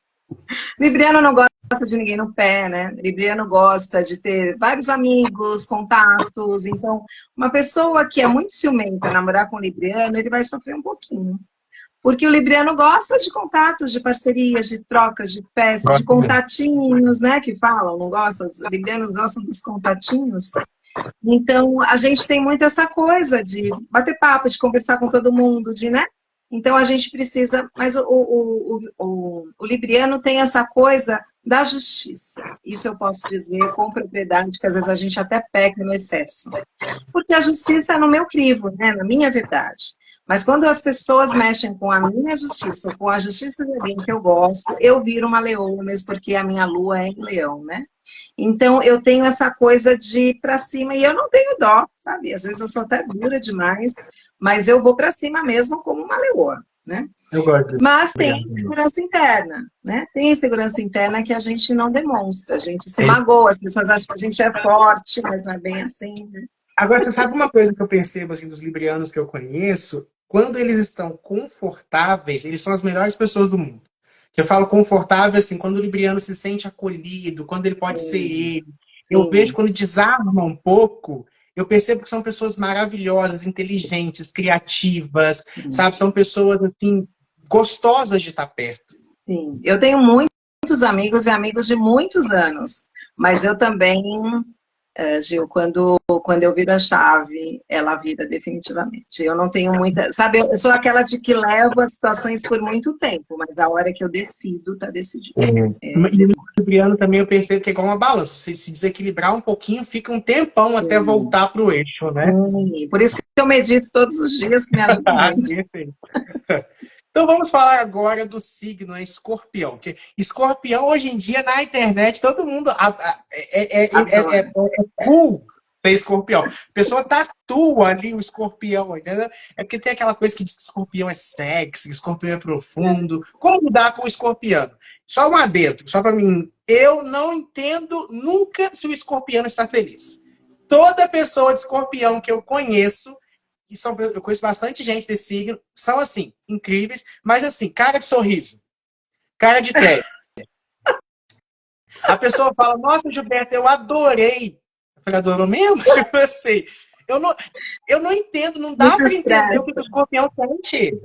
B: Libriano não gosta de ninguém no pé, né? Libriano gosta de ter vários amigos, contatos. Então, uma pessoa que é muito ciumenta namorar com o Libriano, ele vai sofrer um pouquinho. Porque o Libriano gosta de contatos, de parcerias, de trocas, de festas, de contatinhos, né? Que falam, não gostam? Os librianos gostam dos contatinhos. Então, a gente tem muito essa coisa de bater papo, de conversar com todo mundo, de, né? Então, a gente precisa... Mas o libriano tem essa coisa da justiça. Isso eu posso dizer com propriedade, que às vezes a gente até peca no excesso. Porque a justiça é no meu crivo, né? Na minha verdade. Mas quando as pessoas mexem com a minha justiça, ou com a justiça de alguém que eu gosto, eu viro uma leoa, mesmo porque a minha lua é em leão, né? Então, eu tenho essa coisa de ir pra cima, e eu não tenho dó, sabe? Às vezes eu sou até dura demais, mas eu vou pra cima mesmo como uma leoa, né?
A: Eu gosto.
B: Mas tem insegurança interna, né? Tem insegurança interna que a gente não demonstra, a gente se magoa, as pessoas acham que a gente é forte, mas não é bem assim, né?
A: Agora, você sabe uma coisa que eu percebo assim, dos librianos que eu conheço? Quando eles estão confortáveis, eles são as melhores pessoas do mundo. Eu falo confortável, assim, quando o libriano se sente acolhido, quando ele pode ser ele. Eu vejo quando desarma um pouco, eu percebo que são pessoas maravilhosas, inteligentes, criativas, sabe? São pessoas, assim, gostosas de estar perto.
B: Sim, eu tenho muitos amigos e amigos de muitos anos, mas eu também... Gil, quando eu viro a chave, ela vira definitivamente. Eu não tenho muita... Sabe, eu sou aquela de que leva as situações por muito tempo, mas a hora que eu decido, tá decidido.
A: E o libriano também eu percebo que é igual uma balança. Se desequilibrar um pouquinho, fica um tempão até voltar para o eixo, né?
B: Por isso que eu medito todos os dias, que me ajuda muito.
A: Então vamos falar agora do signo Escorpião. Que Escorpião, hoje em dia, na internet, todo mundo é cool ser Escorpião. A pessoa tatua ali o Escorpião, entendeu? É porque tem aquela coisa que diz que Escorpião é sexy, Escorpião é profundo. Como lidar com o Escorpião? Só um adentro, só para mim. Eu não entendo nunca se o Escorpião está feliz. Toda pessoa de Escorpião que eu conheço, eu conheço bastante gente desse signo, são assim, incríveis, mas assim, cara de sorriso, cara de tédio. A pessoa fala, nossa, Gilberto, eu adorei. Eu falei, adorou mesmo? Tipo assim, eu não entendo, não dá para entender o que o Escorpião sente.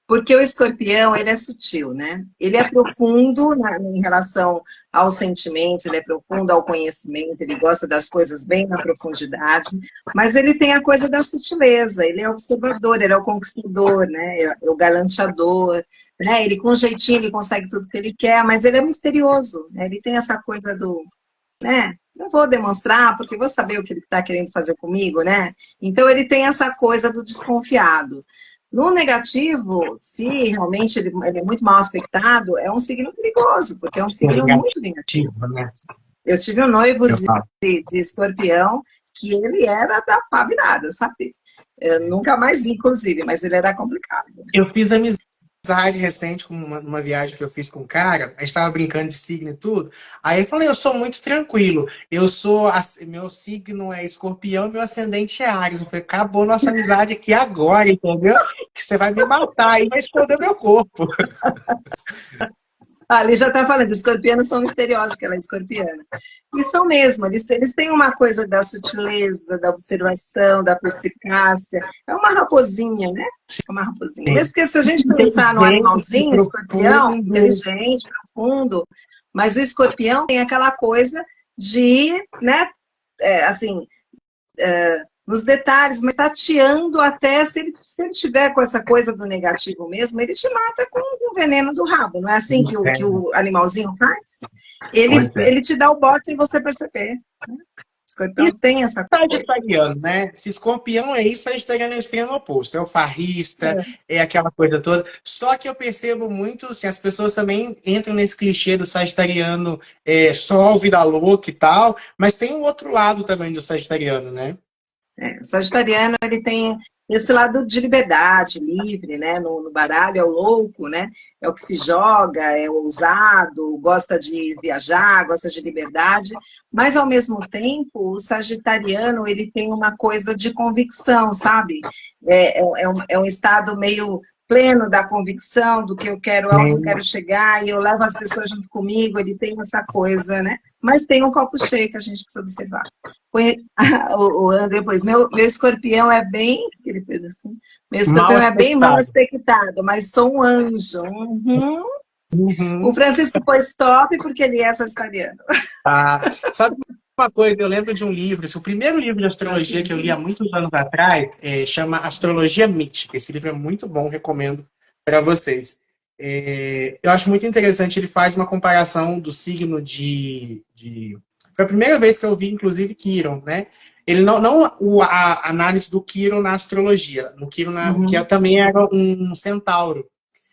B: Porque o escorpião, ele é sutil, né? Ele é profundo em relação aos sentimentos, ele é profundo ao conhecimento, ele gosta das coisas bem na profundidade, mas ele tem a coisa da sutileza, ele é observador, ele é o conquistador, né? É o galanteador, né? Ele com um jeitinho, ele consegue tudo que ele quer, mas ele é misterioso, né? Ele tem essa coisa do, né? Não vou demonstrar, porque vou saber o que ele está querendo fazer comigo, né? Então ele tem essa coisa do desconfiado. No negativo, se realmente ele é muito mal aspectado, é um signo perigoso, porque é um signo muito vingativo.
A: Né?
B: Eu tive um noivo de escorpião que ele era da pá virada, sabe? Eu nunca mais vi, inclusive, mas ele era complicado.
A: Eu fiz amizade amizade recente com uma viagem que eu fiz com um cara, a gente tava brincando de signo e tudo. Aí ele falou: eu sou muito tranquilo. Meu signo é escorpião e meu ascendente é Áries. Eu falei: acabou nossa amizade aqui agora, entendeu? Que você vai me matar e vai esconder meu corpo.
B: Ali já está falando, escorpianos são misteriosos, que ela é escorpiana. E são mesmo, eles têm uma coisa da sutileza, da observação, da perspicácia. É uma raposinha, né? É uma raposinha. Mesmo que se a gente pensar no animalzinho, escorpião, inteligente, profundo, mas o escorpião tem aquela coisa de, né, assim, nos detalhes, mas tateando até, se ele tiver com essa coisa do negativo mesmo, ele te mata com o veneno do rabo. Não é assim que o animalzinho faz? Ele te dá o bote sem você perceber. Né? Escorpião tem essa coisa.
A: Sagitariano, né? Se escorpião é isso, sagitariano é o extremo oposto. É o farrista, é aquela coisa toda. Só que eu percebo muito, assim, as pessoas também entram nesse clichê do sagitariano sol, vida louca e tal, mas tem um outro lado também do sagitariano, né?
B: O sagitariano, ele tem esse lado de liberdade, livre, né? No baralho é o louco, né? É o que se joga, é o ousado, gosta de viajar, gosta de liberdade, mas ao mesmo tempo o sagitariano, ele tem uma coisa de convicção, sabe? É um estado meio pleno da convicção do que eu quero, aonde eu quero chegar, e eu levo as pessoas junto comigo, ele tem essa coisa, né? Mas tem um copo cheio que a gente precisa observar. O André, pois, meu escorpião é bem, ele fez assim, meu escorpião é bem mal expectado, mas sou um anjo. O Francisco pôs stop porque ele é sagitariano.
A: Sabe uma coisa, eu lembro de um livro, o primeiro livro de astrologia que eu li há muitos anos atrás, chama Astrologia Mística. Esse livro é muito bom, recomendo para vocês. Eu acho muito interessante, ele faz uma comparação do signo de... Foi a primeira vez que eu vi, inclusive, Quiron, né? Ele não a análise do Quiron na astrologia, no Quiron que também era um centauro.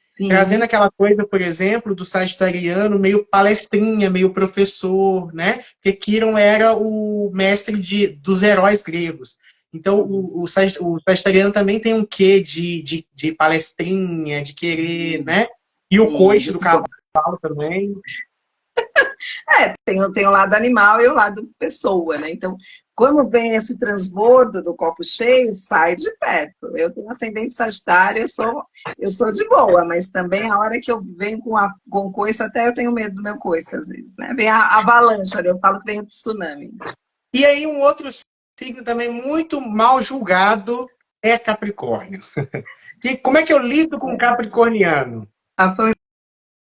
A: Sim. Trazendo aquela coisa, por exemplo, do sagitariano meio palestrinha, meio professor, né? Porque Quiron era o mestre dos heróis gregos. Então, o sagitariano também tem um quê de palestrinha, de querer, né? E o coice do cavalo também.
B: Tem o lado animal e o lado pessoa, né? Então, quando vem esse transbordo do copo cheio, sai de perto. Eu tenho ascendente sagitário, eu sou de boa, mas também a hora que eu venho com coice, até eu tenho medo do meu coice, às vezes, né? Vem a avalanche, eu falo que vem o tsunami.
A: E aí, um outro signo também muito mal julgado é Capricórnio. Como é que eu lido com o capricorniano?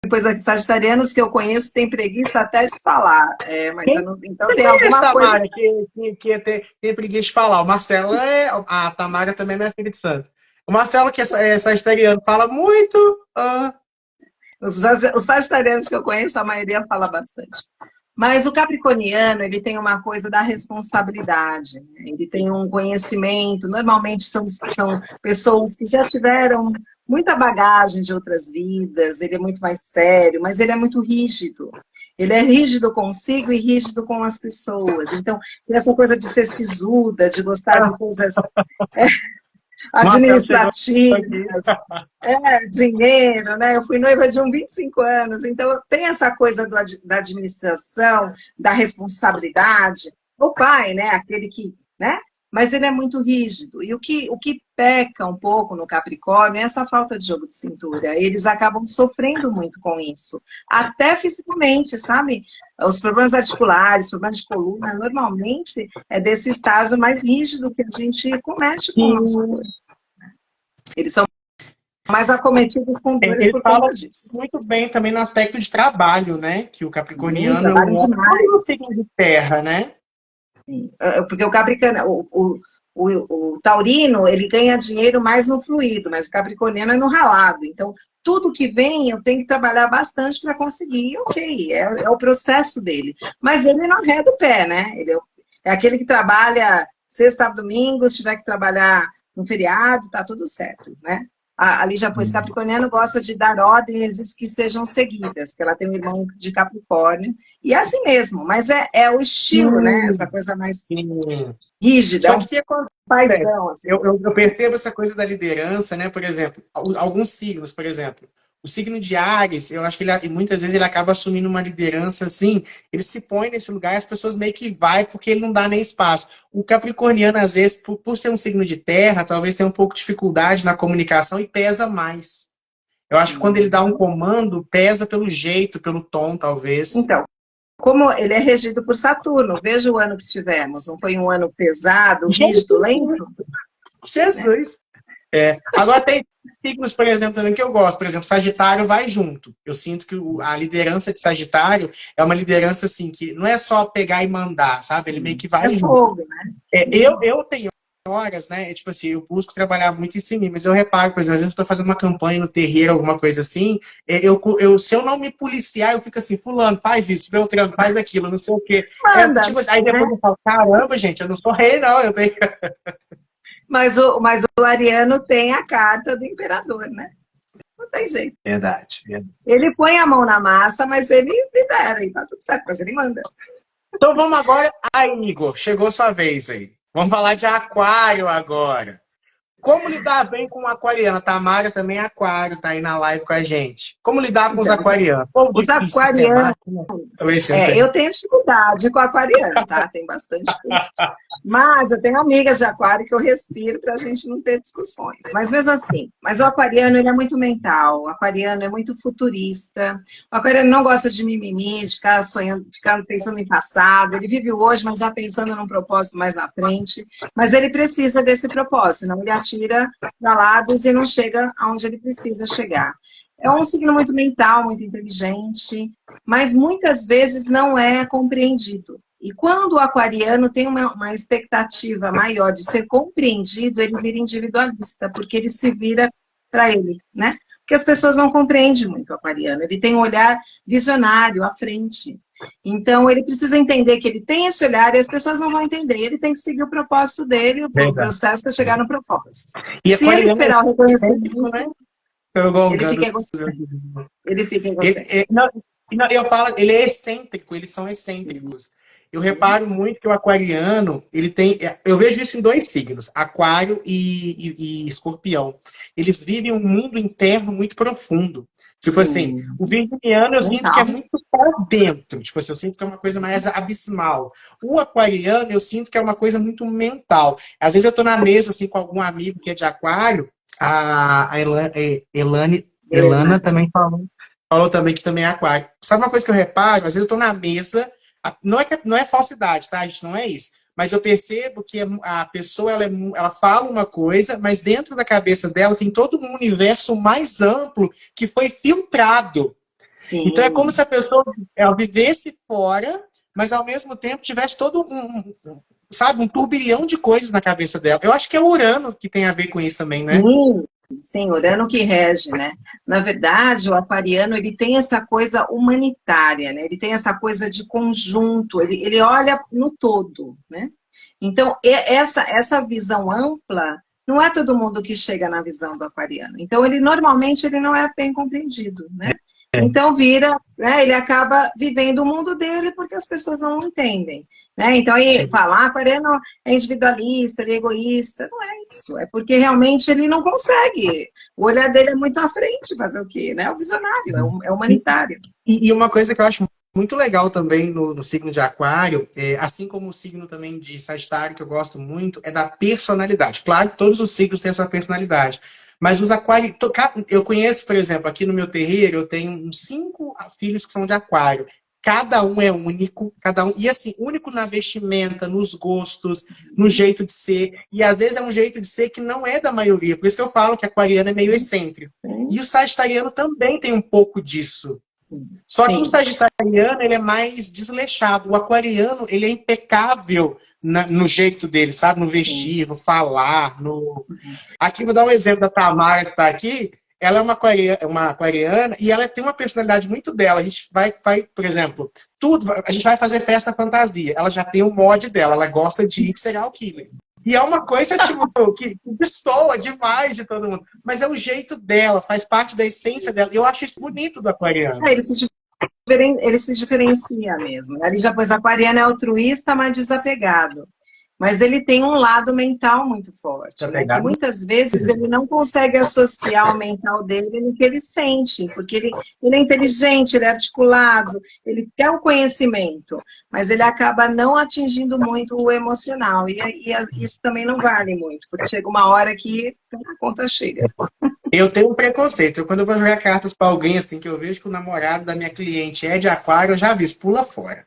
B: Pois os sagitarianos que eu conheço têm preguiça até de falar. Então tem alguma coisa...
A: Tamara que tem preguiça de falar. O Marcelo a Tamara também não é filha de santo. O Marcelo, que é sagitariano, fala muito.
B: Os sagitarianos que eu conheço, a maioria fala bastante. Mas o capricorniano, ele tem uma coisa da responsabilidade. Né? Ele tem um conhecimento. Normalmente são pessoas que já tiveram muita bagagem de outras vidas, ele é muito mais sério, mas ele é muito rígido. Ele é rígido consigo e rígido com as pessoas. Então, essa coisa de ser sisuda, de gostar de coisas administrativas, dinheiro, né? Eu fui noiva de 25 anos, então tem essa coisa da administração, da responsabilidade. O pai, né? Aquele que, né? Mas ele é muito rígido. E o que peca um pouco no Capricórnio é essa falta de jogo de cintura. Eles acabam sofrendo muito com isso. Até fisicamente, sabe? Os problemas articulares, problemas de coluna, normalmente é desse estágio mais rígido que a gente comete com o nosso corpo. Eles são mais acometidos com dores por conta disso.
A: Muito bem também no aspecto de trabalho, né? Que o capricorniano é um signo de terra, né?
B: Sim, porque o capricorniano, o taurino, ele ganha dinheiro mais no fluido, mas o capricorniano é no ralado. Então, tudo que vem, eu tenho que trabalhar bastante para conseguir, ok, é o processo dele. Mas ele não arreda o pé, né? Ele é aquele que trabalha sexta, sábado, domingo, se tiver que trabalhar no feriado, tá tudo certo, né? A Lígia, pois, capricorniano gosta de dar ordens que sejam seguidas, porque ela tem um irmão de Capricórnio, e é assim mesmo, mas é o estilo, né? Essa coisa mais rígida.
A: Só que o que acontece?
B: paizão, assim.
A: Eu percebo essa coisa da liderança, né? Por exemplo, alguns signos, por exemplo. O signo de Áries, eu acho que ele, muitas vezes ele acaba assumindo uma liderança assim, ele se põe nesse lugar e as pessoas meio que vai porque ele não dá nem espaço. O capricorniano, às vezes, por ser um signo de terra, talvez tenha um pouco de dificuldade na comunicação e pesa mais. Eu acho que quando ele dá um comando, pesa pelo jeito, pelo tom, talvez.
B: Então, como ele é regido por Saturno, veja o ano que tivemos, não foi um ano pesado, rígido, lento?
A: Jesus! Agora tem signos, por exemplo, também que eu gosto. Por exemplo, Sagitário vai junto. Eu sinto que a liderança de Sagitário é uma liderança assim, que não é só pegar e mandar, sabe? Ele meio que vai junto.
B: Fogo, né?
A: Eu tenho horas, né? Tipo assim, eu busco trabalhar muito isso em mim, mas eu reparo, por exemplo, às vezes eu estou fazendo uma campanha no terreiro, alguma coisa assim, se eu não me policiar, eu fico assim, fulano, faz isso, Beltrano, faz aquilo, não sei o quê.
B: Manda,
A: tipo assim, aí depois eu falo, caramba, gente, eu não sou rei, não, eu tenho...
B: Mas o ariano tem a carta do imperador, né? Não tem jeito.
A: Verdade.
B: Ele põe a mão na massa, mas ele lidera, e tá tudo certo, mas ele manda.
A: Então vamos agora. Aí, Igor, chegou sua vez aí. Vamos falar de aquário agora. Como lidar bem com o aquariano? A Tamara também é aquário, tá aí na live com a gente. Como lidar com os aquarianos?
B: Os aquarianos, eu tenho dificuldade com o aquariano, tá? Tem bastante dificuldade. Mas eu tenho amigas de aquário que eu respiro pra gente não ter discussões. Mas mesmo assim, o aquariano ele é muito mental, o aquariano é muito futurista, o aquariano não gosta de mimimi, de ficar sonhando, ficar pensando em passado, ele vive o hoje, mas já pensando num propósito mais na frente. Mas ele precisa desse propósito, senão ele atira para lados e não chega aonde ele precisa chegar. É um signo muito mental, muito inteligente, mas muitas vezes não é compreendido. E quando o aquariano tem uma expectativa maior de ser compreendido, ele vira individualista, porque ele se vira para ele, né? Porque as pessoas não compreendem muito o aquariano, ele tem um olhar visionário à frente. Então, ele precisa entender que ele tem esse olhar e as pessoas não vão entender. Ele tem que seguir o propósito dele, o processo para chegar no propósito. E se ele esperar o reconhecimento, né? Ele fica egocêntrico. Ele fica egocêntrico.
A: Eu falo, ele é excêntrico, eles são excêntricos. Eu reparo muito que o aquariano, ele tem... Eu vejo isso em dois signos, aquário e escorpião. Eles vivem um mundo interno muito profundo. Tipo assim, o virginiano eu sinto que é muito para dentro. Tipo assim, eu sinto que é uma coisa mais abismal. O aquariano eu sinto que é uma coisa muito mental. Às vezes eu tô na mesa assim com algum amigo que é de aquário, a Elana também falou também que também é aquário. Sabe uma coisa que eu reparo? Às vezes eu tô na mesa, não é falsidade, tá? Gente, não é isso. Mas eu percebo que a pessoa ela fala uma coisa, mas dentro da cabeça dela tem todo um universo mais amplo que foi filtrado. Sim. Então é como se a pessoa ela vivesse fora, mas ao mesmo tempo tivesse todo um turbilhão de coisas na cabeça dela. Eu acho que é o Urano que tem a ver com isso também, né?
B: Sim, Urano que rege, né? Na verdade, o aquariano, ele tem essa coisa humanitária, né? Ele tem essa coisa de conjunto, ele olha no todo, né? Então, essa visão ampla, não é todo mundo que chega na visão do aquariano. Então, normalmente, ele não é bem compreendido, né? Então, né, ele acaba vivendo o mundo dele porque as pessoas não entendem. Né? Então, aí falar, aquariano é individualista, ele é egoísta. Não é isso. É porque realmente ele não consegue. O olhar dele é muito à frente, fazer o quê? Né? É o visionário, é humanitário.
A: E uma coisa que eu acho muito legal também no signo de aquário, assim como o signo também de Sagitário, que eu gosto muito, é da personalidade. Claro que todos os signos têm a sua personalidade. Mas os aquários... Eu conheço, por exemplo, aqui no meu terreiro, eu tenho uns 5 filhos que são de aquário. Cada um é único, e assim, único na vestimenta, nos gostos, no jeito de ser. E às vezes é um jeito de ser que não é da maioria. Por isso que eu falo que o aquariano é meio excêntrico. E o sagitariano também tem um pouco disso. Só que o sagitariano, ele é mais desleixado. O aquariano, ele é impecável no jeito dele, sabe? No vestir, no falar, Aqui, vou dar um exemplo da Tamara, que está aqui. Ela é uma aquariana e ela tem uma personalidade muito dela. A gente vai, por exemplo, a gente vai fazer festa fantasia. Ela já tem o mod dela, ela gosta de serial killer. E é uma coisa, tipo, que destoa demais de todo mundo. Mas é o jeito dela, faz parte da essência dela. Eu acho isso bonito do aquariano.
B: Ele se diferencia mesmo. Ali já pôs aquariano é altruísta, mas desapegado. Mas ele tem um lado mental muito forte, né? Que muitas vezes ele não consegue associar o mental dele no que ele sente, porque ele é inteligente, ele é articulado, ele quer o conhecimento, mas ele acaba não atingindo muito o emocional. E isso também não vale muito, porque chega uma hora que a conta chega.
A: Eu tenho um preconceito. Quando eu vou jogar cartas para alguém assim, que eu vejo que o namorado da minha cliente é de aquário, eu já aviso, pula fora.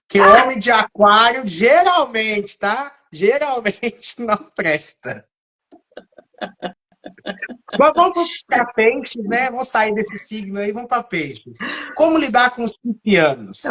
A: Porque homem de aquário, geralmente, tá? Geralmente não presta. Mas vamos para peixes, né? Vamos sair desse signo aí, vamos para peixes. Como lidar com os piscianos?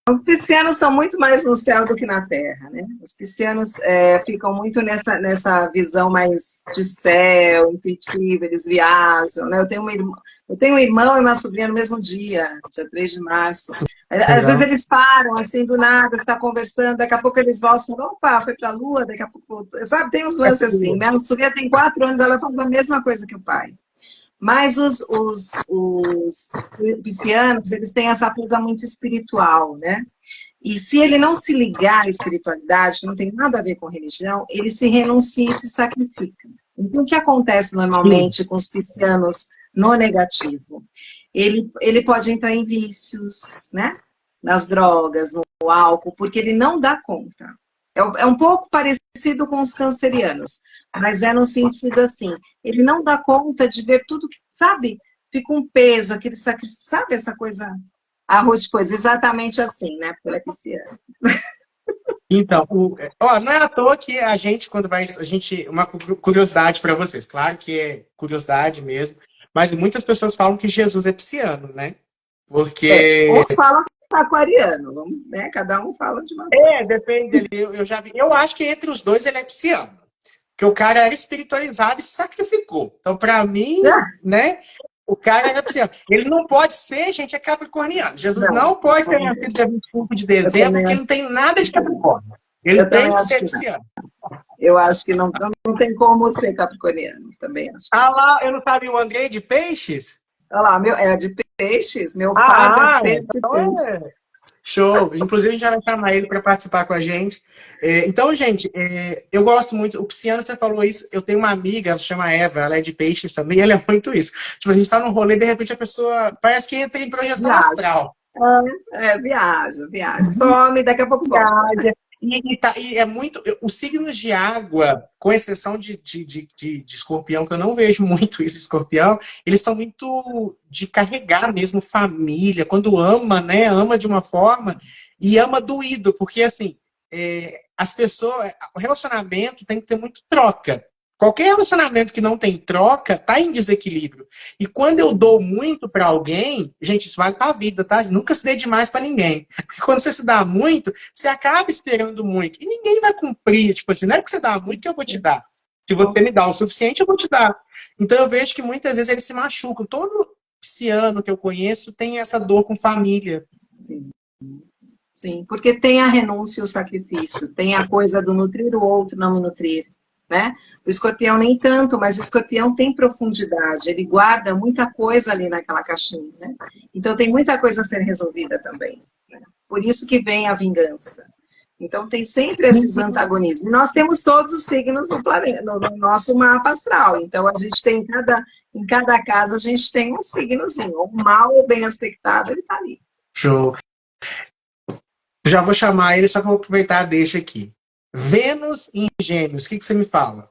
B: Os piscianos são muito mais no céu do que na terra, né? Os piscianos ficam muito nessa visão mais de céu, intuitiva, eles viajam, né? Eu tenho um irmão e uma sobrinha no mesmo dia 3 de março. Às vezes eles param, assim, do nada, está conversando, daqui a pouco eles voltam, opa, foi para a lua, daqui a pouco... Sabe, tem uns lances assim. Minha sobrinha tem 4 anos, ela faz a mesma coisa que o pai. Mas os piscianos, eles têm essa coisa muito espiritual, né? E se ele não se ligar à espiritualidade, que não tem nada a ver com religião, ele se renuncia e se sacrifica. Então, o que acontece normalmente com os piscianos no negativo? Ele pode entrar em vícios, né? Nas drogas, no álcool, porque ele não dá conta. É um pouco parecido com os cancerianos, mas é no sentido assim, ele não dá conta de ver tudo que, sabe? Fica um peso, aquele sacrifício, sabe essa coisa? Arroz de coisa, exatamente assim, né? Porque ele é pisciano.
A: Então, não é à toa que a gente, quando vai... uma curiosidade para vocês, claro que é curiosidade mesmo, mas muitas pessoas falam que Jesus é pisciano, né? Porque...
B: uns falam aquariano, né? Cada um fala de uma coisa.
A: Depende ali. Eu já vi. Eu acho que entre os dois ele é pisciano. Porque o cara era espiritualizado e se sacrificou. Então, para mim, né? O cara era pisciano. Ele não pode ser, gente, é capricorniano. Jesus não pode ter nascido dia 25 de dezembro, porque ele não tem nada de capricórnio. Ele tem que ser pisciano.
B: Eu acho que não tem como ser capricorniano, também acho.
A: Ah lá, eu não sabia, o Andrei de peixes?
B: Olha lá, é de peixes, meu pai é sempre de peixes.
A: Show! Inclusive, a gente já vai chamar ele para participar com a gente. Então, gente, eu gosto muito. O pisciano, você falou isso. Eu tenho uma amiga, ela se chama Eva, ela é de peixes também, ela é muito isso. Tipo, a gente tá num rolê, de repente a pessoa parece que entra em projeção astral.
B: Viaja. Some, daqui a pouco volta.
A: E é muito. Os signos de água, com exceção de escorpião, que eu não vejo muito isso, escorpião, eles são muito de carregar mesmo família, quando ama, né? Ama de uma forma e ama doído, porque assim, as pessoas. O relacionamento tem que ter muito troca. Qualquer relacionamento que não tem troca tá em desequilíbrio. E quando eu dou muito para alguém, gente, isso vale para a vida, tá? Nunca se dê demais para ninguém. Porque quando você se dá muito, você acaba esperando muito. E ninguém vai cumprir. Tipo assim, não é que você dá muito que eu vou te dar. Se você me dá o suficiente, eu vou te dar. Então eu vejo que muitas vezes eles se machucam. Todo pisciano que eu conheço tem essa dor com família.
B: Sim, porque tem a renúncia e o sacrifício. Tem a coisa do nutrir o outro, não me nutrir. Né? O escorpião nem tanto, mas o escorpião tem profundidade, ele guarda muita coisa ali naquela caixinha, né? Então tem muita coisa a ser resolvida também, né? Por isso que vem a vingança. Então tem sempre esses antagonismos. Nós temos todos os signos no planeta, no nosso mapa astral, então a gente tem em cada casa a gente tem um signozinho, ou mal ou bem aspectado, ele está ali.
A: Show. Já vou chamar ele, só que eu vou aproveitar, deixa aqui. Vênus em Gêmeos, o que você me fala?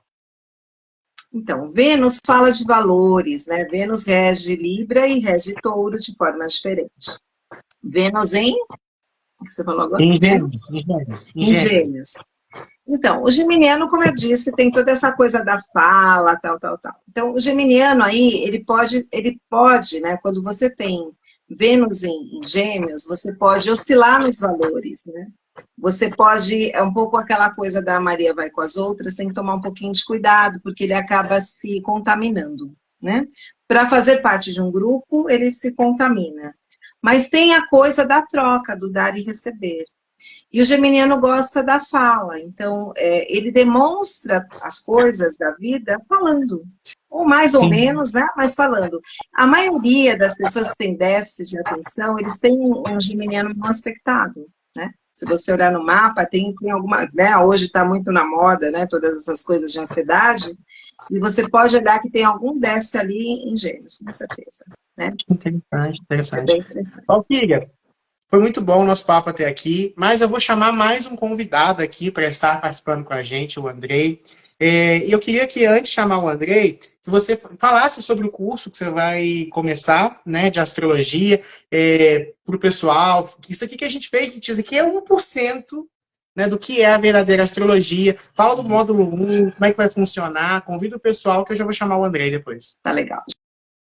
B: Então, Vênus fala de valores, né? Vênus rege Libra e rege Touro de forma diferente. Vênus em... O que você falou agora?
A: Em
B: Gêmeos. Então, o geminiano, como eu disse, tem toda essa coisa da fala, tal. Então, o geminiano aí, ele pode, né? Quando você tem Vênus em Gêmeos, você pode oscilar nos valores, né? Você pode, é um pouco aquela coisa da Maria vai com as outras, sem tomar um pouquinho de cuidado, porque ele acaba se contaminando, né? Para fazer parte de um grupo, ele se contamina. Mas tem a coisa da troca, do dar e receber. E o geminiano gosta da fala, então ele demonstra as coisas da vida falando. Ou mais ou menos, né? Mas falando. A maioria das pessoas que têm déficit de atenção, eles têm um geminiano não aspectado, né? Se você olhar no mapa, tem alguma, né, hoje está muito na moda, né, todas essas coisas de ansiedade, e você pode olhar que tem algum déficit ali em Gêmeos, com certeza, né?
A: Interessante,
B: É
A: interessante.
B: bem interessante.
A: Valquíria, foi muito bom o nosso papo até aqui, mas eu vou chamar mais um convidado aqui para estar participando com a gente, o Andrei. E eu queria que, antes de chamar o Andrei, que você falasse sobre o curso que você vai começar, né, de astrologia, para o pessoal. Isso aqui que a gente fez, isso aqui é 1%, né, do que é a verdadeira astrologia. Fala do módulo 1, como é que vai funcionar. Convida o pessoal que eu já vou chamar o Andrei depois.
B: Tá legal.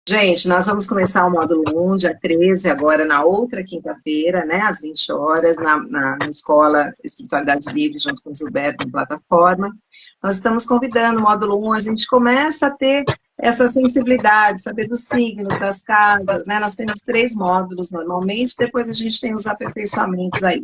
B: Gente, nós vamos começar o módulo 1, dia 13, agora na outra quinta-feira, né, às 20 horas, na Escola Espiritualidade Livre, junto com o Gilberto, na plataforma. Nós estamos convidando o módulo 1, a gente começa a ter essa sensibilidade, saber dos signos, das casas, né? Nós temos 3 módulos normalmente, depois a gente tem os aperfeiçoamentos aí.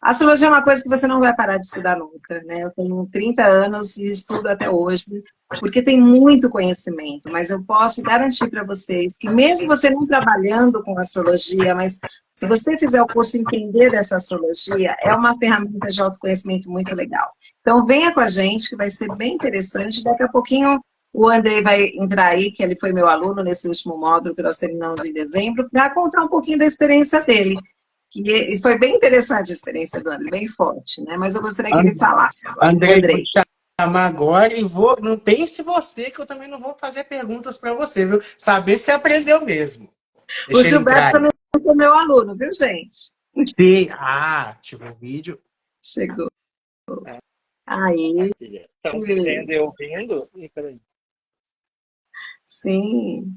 B: A astrologia é uma coisa que você não vai parar de estudar nunca, né? Eu tenho 30 anos e estudo até hoje, porque tem muito conhecimento, mas eu posso garantir para vocês que mesmo você não trabalhando com astrologia, mas se você fizer o curso Entender dessa astrologia, é uma ferramenta de autoconhecimento muito legal. Então venha com a gente, que vai ser bem interessante. Daqui a pouquinho o Andrei vai entrar aí, que ele foi meu aluno nesse último módulo que nós terminamos em dezembro, para contar um pouquinho da experiência dele. E foi bem interessante a experiência do Andrei, bem forte, né? Mas eu gostaria que ele falasse agora.
A: Andrei, vou
B: Andrei.
A: te chamar agora e vou. Não pense você que eu também não vou fazer perguntas para você, viu? Saber se aprendeu mesmo.
B: O
A: Deixa ele
B: Gilberto
A: entrar aí.
B: também foi meu aluno, viu, gente?
A: Ativou o vídeo.
B: Chegou.
C: É,
B: Aí,
C: filha. Estão vendo e ouvindo? Ih, peraí.
B: sim.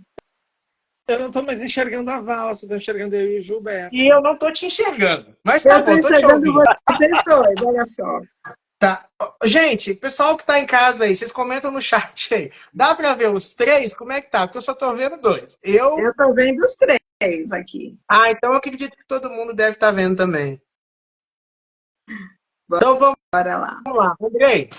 C: Eu não estou mais enxergando a valsa, estou enxergando eu e o Gilberto.
A: E eu não tô te enxergando. Mas
B: Eu
A: tá
B: estou
A: bom, tô te
B: enxergando
A: ouvindo.
B: vocês dois, olha só.
A: Tá. Gente, pessoal que tá em casa aí, vocês comentam no chat aí. Dá para ver os 3? Como é que tá? Porque eu só tô vendo 2.
B: Eu estou vendo os 3 aqui.
A: Então eu acredito que todo mundo deve estar vendo também. Então
B: Bora lá.
A: vamos lá. Andrei,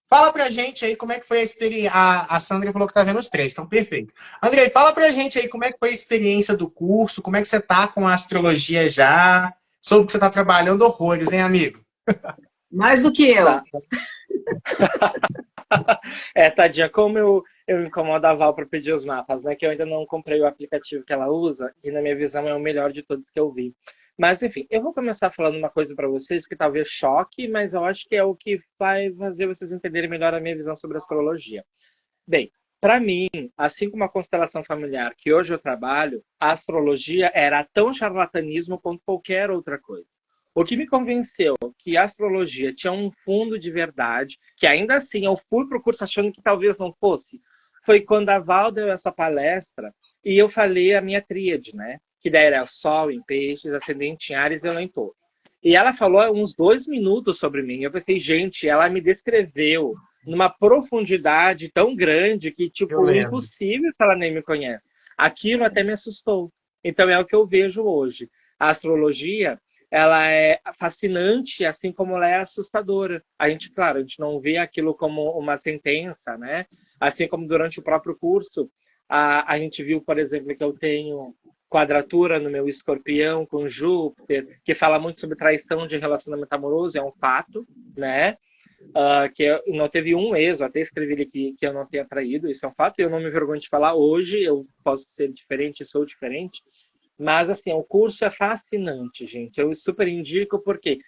A: fala pra gente aí como é que foi a experiência. A Sandra falou que tá vendo os 3, então perfeito. Andrei, fala pra gente aí como é que foi a experiência do curso, como é que você tá com a astrologia já. Soube que você tá trabalhando horrores, hein, amigo?
B: Mais do que eu.
C: Tá. Tadinha, como eu incomodo a Val para pedir os mapas, né? Que eu ainda não comprei o aplicativo que ela usa e, na minha visão, é o melhor de todos que eu vi. Mas, enfim, eu vou começar falando uma coisa para vocês que talvez choque, mas eu acho que é o que vai fazer vocês entenderem melhor a minha visão sobre astrologia. Bem, para mim, assim como a constelação familiar que hoje eu trabalho, a astrologia era tão charlatanismo quanto qualquer outra coisa. O que me convenceu que a astrologia tinha um fundo de verdade, que ainda assim eu fui para o curso achando que talvez não fosse, foi quando a Val deu essa palestra e eu falei a minha tríade, né? Que daí era o Sol em Peixes, Ascendente em Áries e eu em Touro. E ela falou uns 2 minutos sobre mim. Eu pensei, gente, ela me descreveu numa profundidade tão grande que, tipo, impossível que ela nem me conhece. Aquilo até me assustou. Então é o que eu vejo hoje. A astrologia, ela é fascinante, assim como ela é assustadora. A gente, claro, a gente não vê aquilo como uma sentença, né? Assim como durante o próprio curso, a gente viu, por exemplo, que eu tenho quadratura no meu escorpião com Júpiter, que fala muito sobre traição de relacionamento amoroso, é um fato, né? Que eu não teve um ex, até escrevi aqui que eu não tenha traído, isso é um fato, e eu não me vergonho de falar hoje, eu posso ser diferente, sou diferente, mas assim, o curso é fascinante, gente, eu super indico porque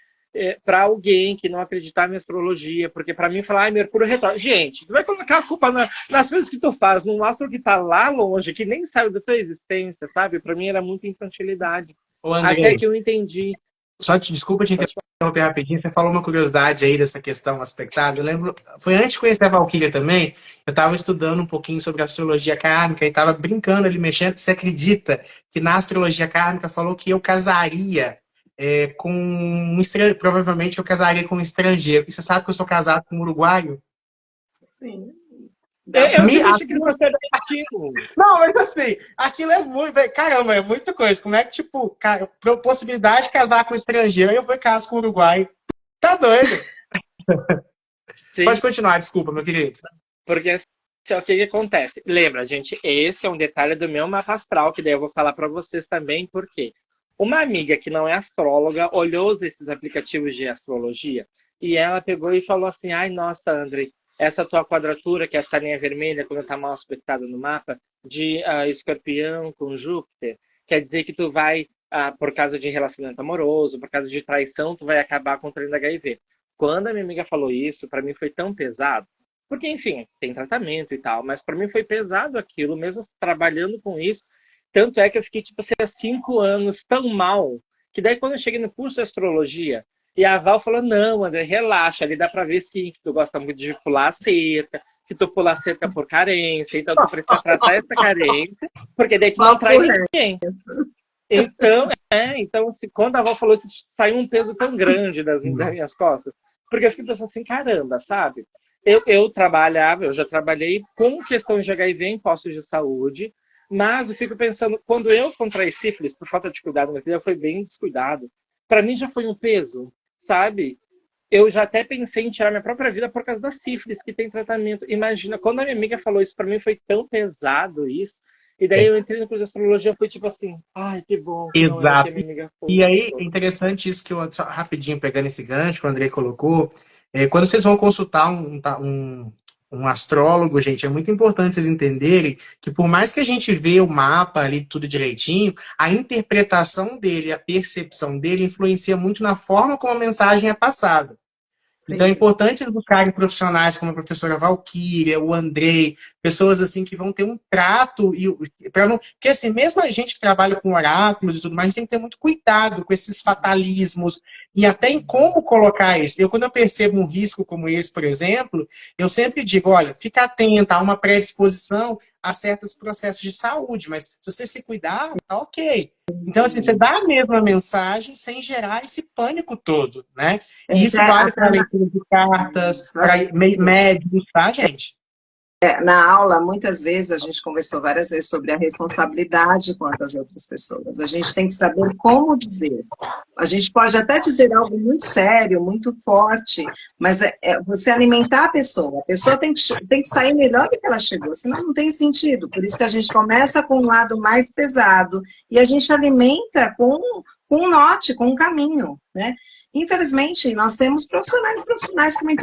C: para alguém que não acreditar em astrologia, porque para mim falar, Mercúrio retorna, gente, tu vai colocar a culpa nas coisas que tu faz, num astro que tá lá longe, que nem sabe da tua existência, sabe? Para mim era muita infantilidade. Até que eu entendi.
A: Desculpa te interromper rapidinho, você falou uma curiosidade aí dessa questão aspectada. Eu lembro, foi antes de conhecer a Valquíria também, eu estava estudando um pouquinho sobre astrologia kármica e estava brincando ali, mexendo. Você acredita que na astrologia kármica falou que eu casaria com um estrangeiro, provavelmente eu casaria com um estrangeiro. E você sabe que eu sou casado com um uruguaio?
B: Sim.
C: Eu sempre achei que você era aquilo.
A: Não, mas assim, aquilo é muito. Caramba, é muita coisa. Como é que, tipo, possibilidade de casar com um estrangeiro e eu vou casar com um uruguai? Tá doido?
C: Sim.
A: Pode continuar, desculpa, meu querido.
C: Porque assim, o que acontece? Lembra, gente, esse é um detalhe do meu mapa astral, que daí eu vou falar para vocês também, por quê? Uma amiga que não é astróloga olhou esses aplicativos de astrologia e ela pegou e falou assim: ai, nossa, Andrei, essa tua quadratura, que é essa linha vermelha, quando está mal aspectada no mapa, de escorpião com Júpiter, quer dizer que tu vai, por causa de relacionamento amoroso, por causa de traição, tu vai acabar contraindo HIV. Quando a minha amiga falou isso, para mim foi tão pesado. Porque, enfim, tem tratamento e tal, mas para mim foi pesado aquilo, mesmo trabalhando com isso. Tanto é que eu fiquei, tipo assim, há 5 anos tão mal, que daí quando eu cheguei no curso de astrologia, e a Val falou, não, André, relaxa, ali dá pra ver sim, que tu gosta muito de pular a cerca, que tu pula a cerca por carência, então tu precisa tratar essa carência, porque daí tu não trai ninguém. Então, quando a Val falou isso, saiu um peso tão grande das minhas costas, porque eu fiquei pensando assim, caramba, sabe? Eu já trabalhei com questões de HIV em postos de saúde, mas eu fico pensando, quando eu contraí sífilis, por falta de cuidado, minha filha foi bem descuidado, para mim já foi um peso, sabe? Eu já até pensei em tirar minha própria vida por causa da sífilis, que tem tratamento. Imagina, quando a minha amiga falou isso, para mim foi tão pesado isso, e daí eu entrei no curso de astrologia, foi tipo assim, ai, que bom que não é o que a minha amiga falou.
A: E aí, é interessante isso que eu, só rapidinho, pegando esse gancho que o Andrei colocou, quando vocês vão consultar um astrólogo, gente, é muito importante vocês entenderem que por mais que a gente vê o mapa ali tudo direitinho, a interpretação dele, a percepção dele influencia muito na forma como a mensagem é passada.
B: Sim.
A: Então é importante vocês buscarem profissionais como a professora Valquíria, o Andrei, pessoas assim que vão ter um trato para não, porque assim, mesmo a gente que trabalha com oráculos e tudo mais, a gente tem que ter muito cuidado com esses fatalismos e até em como colocar isso. Quando eu percebo um risco como esse, por exemplo, eu sempre digo, olha, fica atenta a uma predisposição a certos processos de saúde, mas se você se cuidar, tá ok. Então, assim, você dá a mesma mensagem sem gerar esse pânico todo, né? E isso vale para leitura de cartas, para médicos, tá, gente?
B: Na aula, muitas vezes, a gente conversou várias vezes sobre a responsabilidade quanto às outras pessoas. A gente tem que saber como dizer. A gente pode até dizer algo muito sério, muito forte, mas você alimentar a pessoa. A pessoa tem que sair melhor do que ela chegou, senão não tem sentido. Por isso que a gente começa com um lado mais pesado e a gente alimenta com um norte, com um caminho, né? Infelizmente, nós temos profissionais como em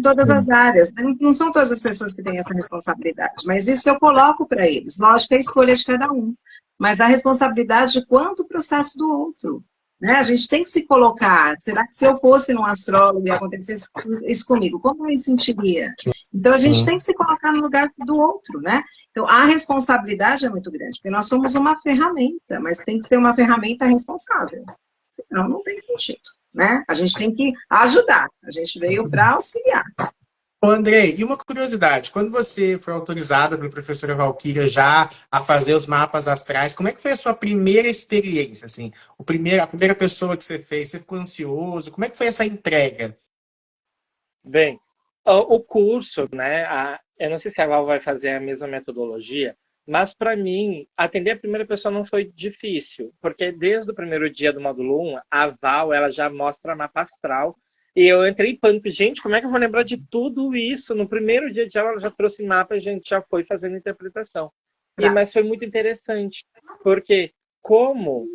B: todas as áreas. Não são todas as pessoas que têm essa responsabilidade, mas isso eu coloco para eles. Lógico que é a escolha de cada um, mas a responsabilidade quanto o processo do outro. Né? A gente tem que se colocar, será que se eu fosse num astrólogo e acontecesse isso comigo, como eu me sentiria? Então, a gente tem que se colocar no lugar do outro, né? Então, a responsabilidade é muito grande, porque nós somos uma ferramenta, mas tem que ser uma ferramenta responsável. Senão, não tem sentido. Né? A gente tem que ajudar, a gente veio para auxiliar.
A: Ô, Andrei, e uma curiosidade, quando você foi autorizada pela professora Valquíria já a fazer os mapas astrais, como é que foi a sua primeira experiência? Assim, a primeira pessoa que você fez, você ficou ansioso? Como é que foi essa entrega?
C: Bem, o curso, né, eu não sei se a Val vai fazer a mesma metodologia, mas para mim, atender a primeira pessoa não foi difícil, porque desde o primeiro dia do módulo 1, a Val ela já mostra mapa astral, e eu entrei em pânico. Gente, como é que eu vou lembrar de tudo isso? No primeiro dia de aula ela já trouxe mapa e a gente já foi fazendo interpretação. Mas foi muito interessante, porque como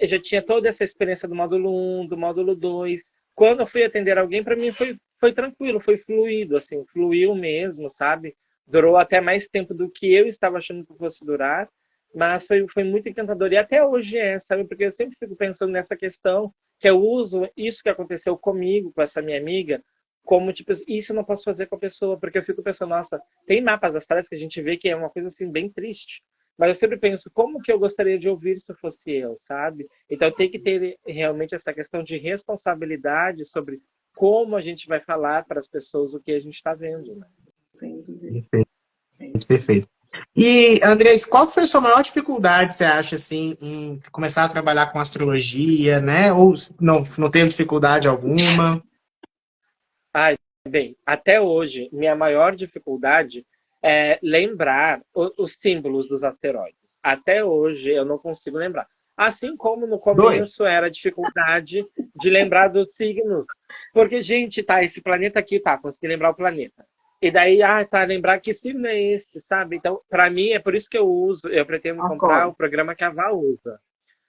C: eu já tinha toda essa experiência do módulo 1, do módulo 2, quando eu fui atender alguém, para mim foi tranquilo, foi fluido, assim, fluiu mesmo, sabe? Durou até mais tempo do que eu estava achando que fosse durar, mas foi muito encantador. E até hoje sabe? Porque eu sempre fico pensando nessa questão que eu uso isso que aconteceu comigo, com essa minha amiga, como, tipo, isso eu não posso fazer com a pessoa, porque eu fico pensando, nossa, tem mapas astrais que a gente vê que é uma coisa, assim, bem triste. Mas eu sempre penso, como que eu gostaria de ouvir se fosse eu, sabe? Então tem que ter realmente essa questão de responsabilidade sobre como a gente vai falar para as pessoas o que a gente está vendo, né?
B: Sem dúvida.
A: Perfeito. E, Andrés, qual foi a sua maior dificuldade, você acha, assim, em começar a trabalhar com astrologia, né? Ou não teve dificuldade alguma?
C: Bem, até hoje, minha maior dificuldade é lembrar os símbolos dos asteroides. Até hoje, eu não consigo lembrar. Assim como no começo era a dificuldade de lembrar dos signos. Porque, gente, tá, esse planeta aqui, tá, consegui lembrar o planeta. E daí, lembrar que signo é esse, sabe? Então, para mim, é por isso que eu pretendo comprar o programa que a Val usa.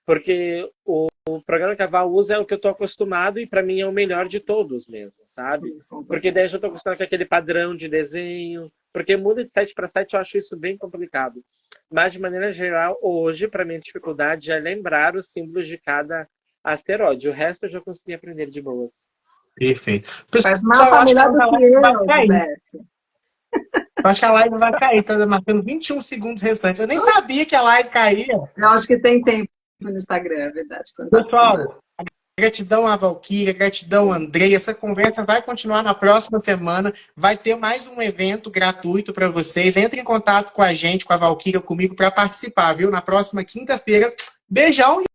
C: Porque o programa que a Val usa é o que eu estou acostumado e para mim é o melhor de todos mesmo, sabe? Porque daí eu já estou acostumado com aquele padrão de desenho, porque muda de site para site, eu acho isso bem complicado. Mas, de maneira geral, hoje, para mim, a dificuldade é lembrar os símbolos de cada asteroide. O resto eu já consegui aprender de boas.
A: Perfeito.
B: Faz
A: Pessoal,
B: mapa
A: acho que a
B: melhor do que
A: live vai
B: eu,
A: cair.
B: Gilberto.
A: Eu acho que a live vai cair, tá marcando 21 segundos restantes. Eu nem sabia que a live caía.
B: Eu acho que tem tempo no Instagram, é verdade.
A: Pessoal, gratidão a Valquíria, gratidão a Andrei. Essa conversa vai continuar na próxima semana. Vai ter mais um evento gratuito para vocês. Entre em contato com a gente, com a Valquíria, comigo, para participar, viu? Na próxima quinta-feira. Beijão.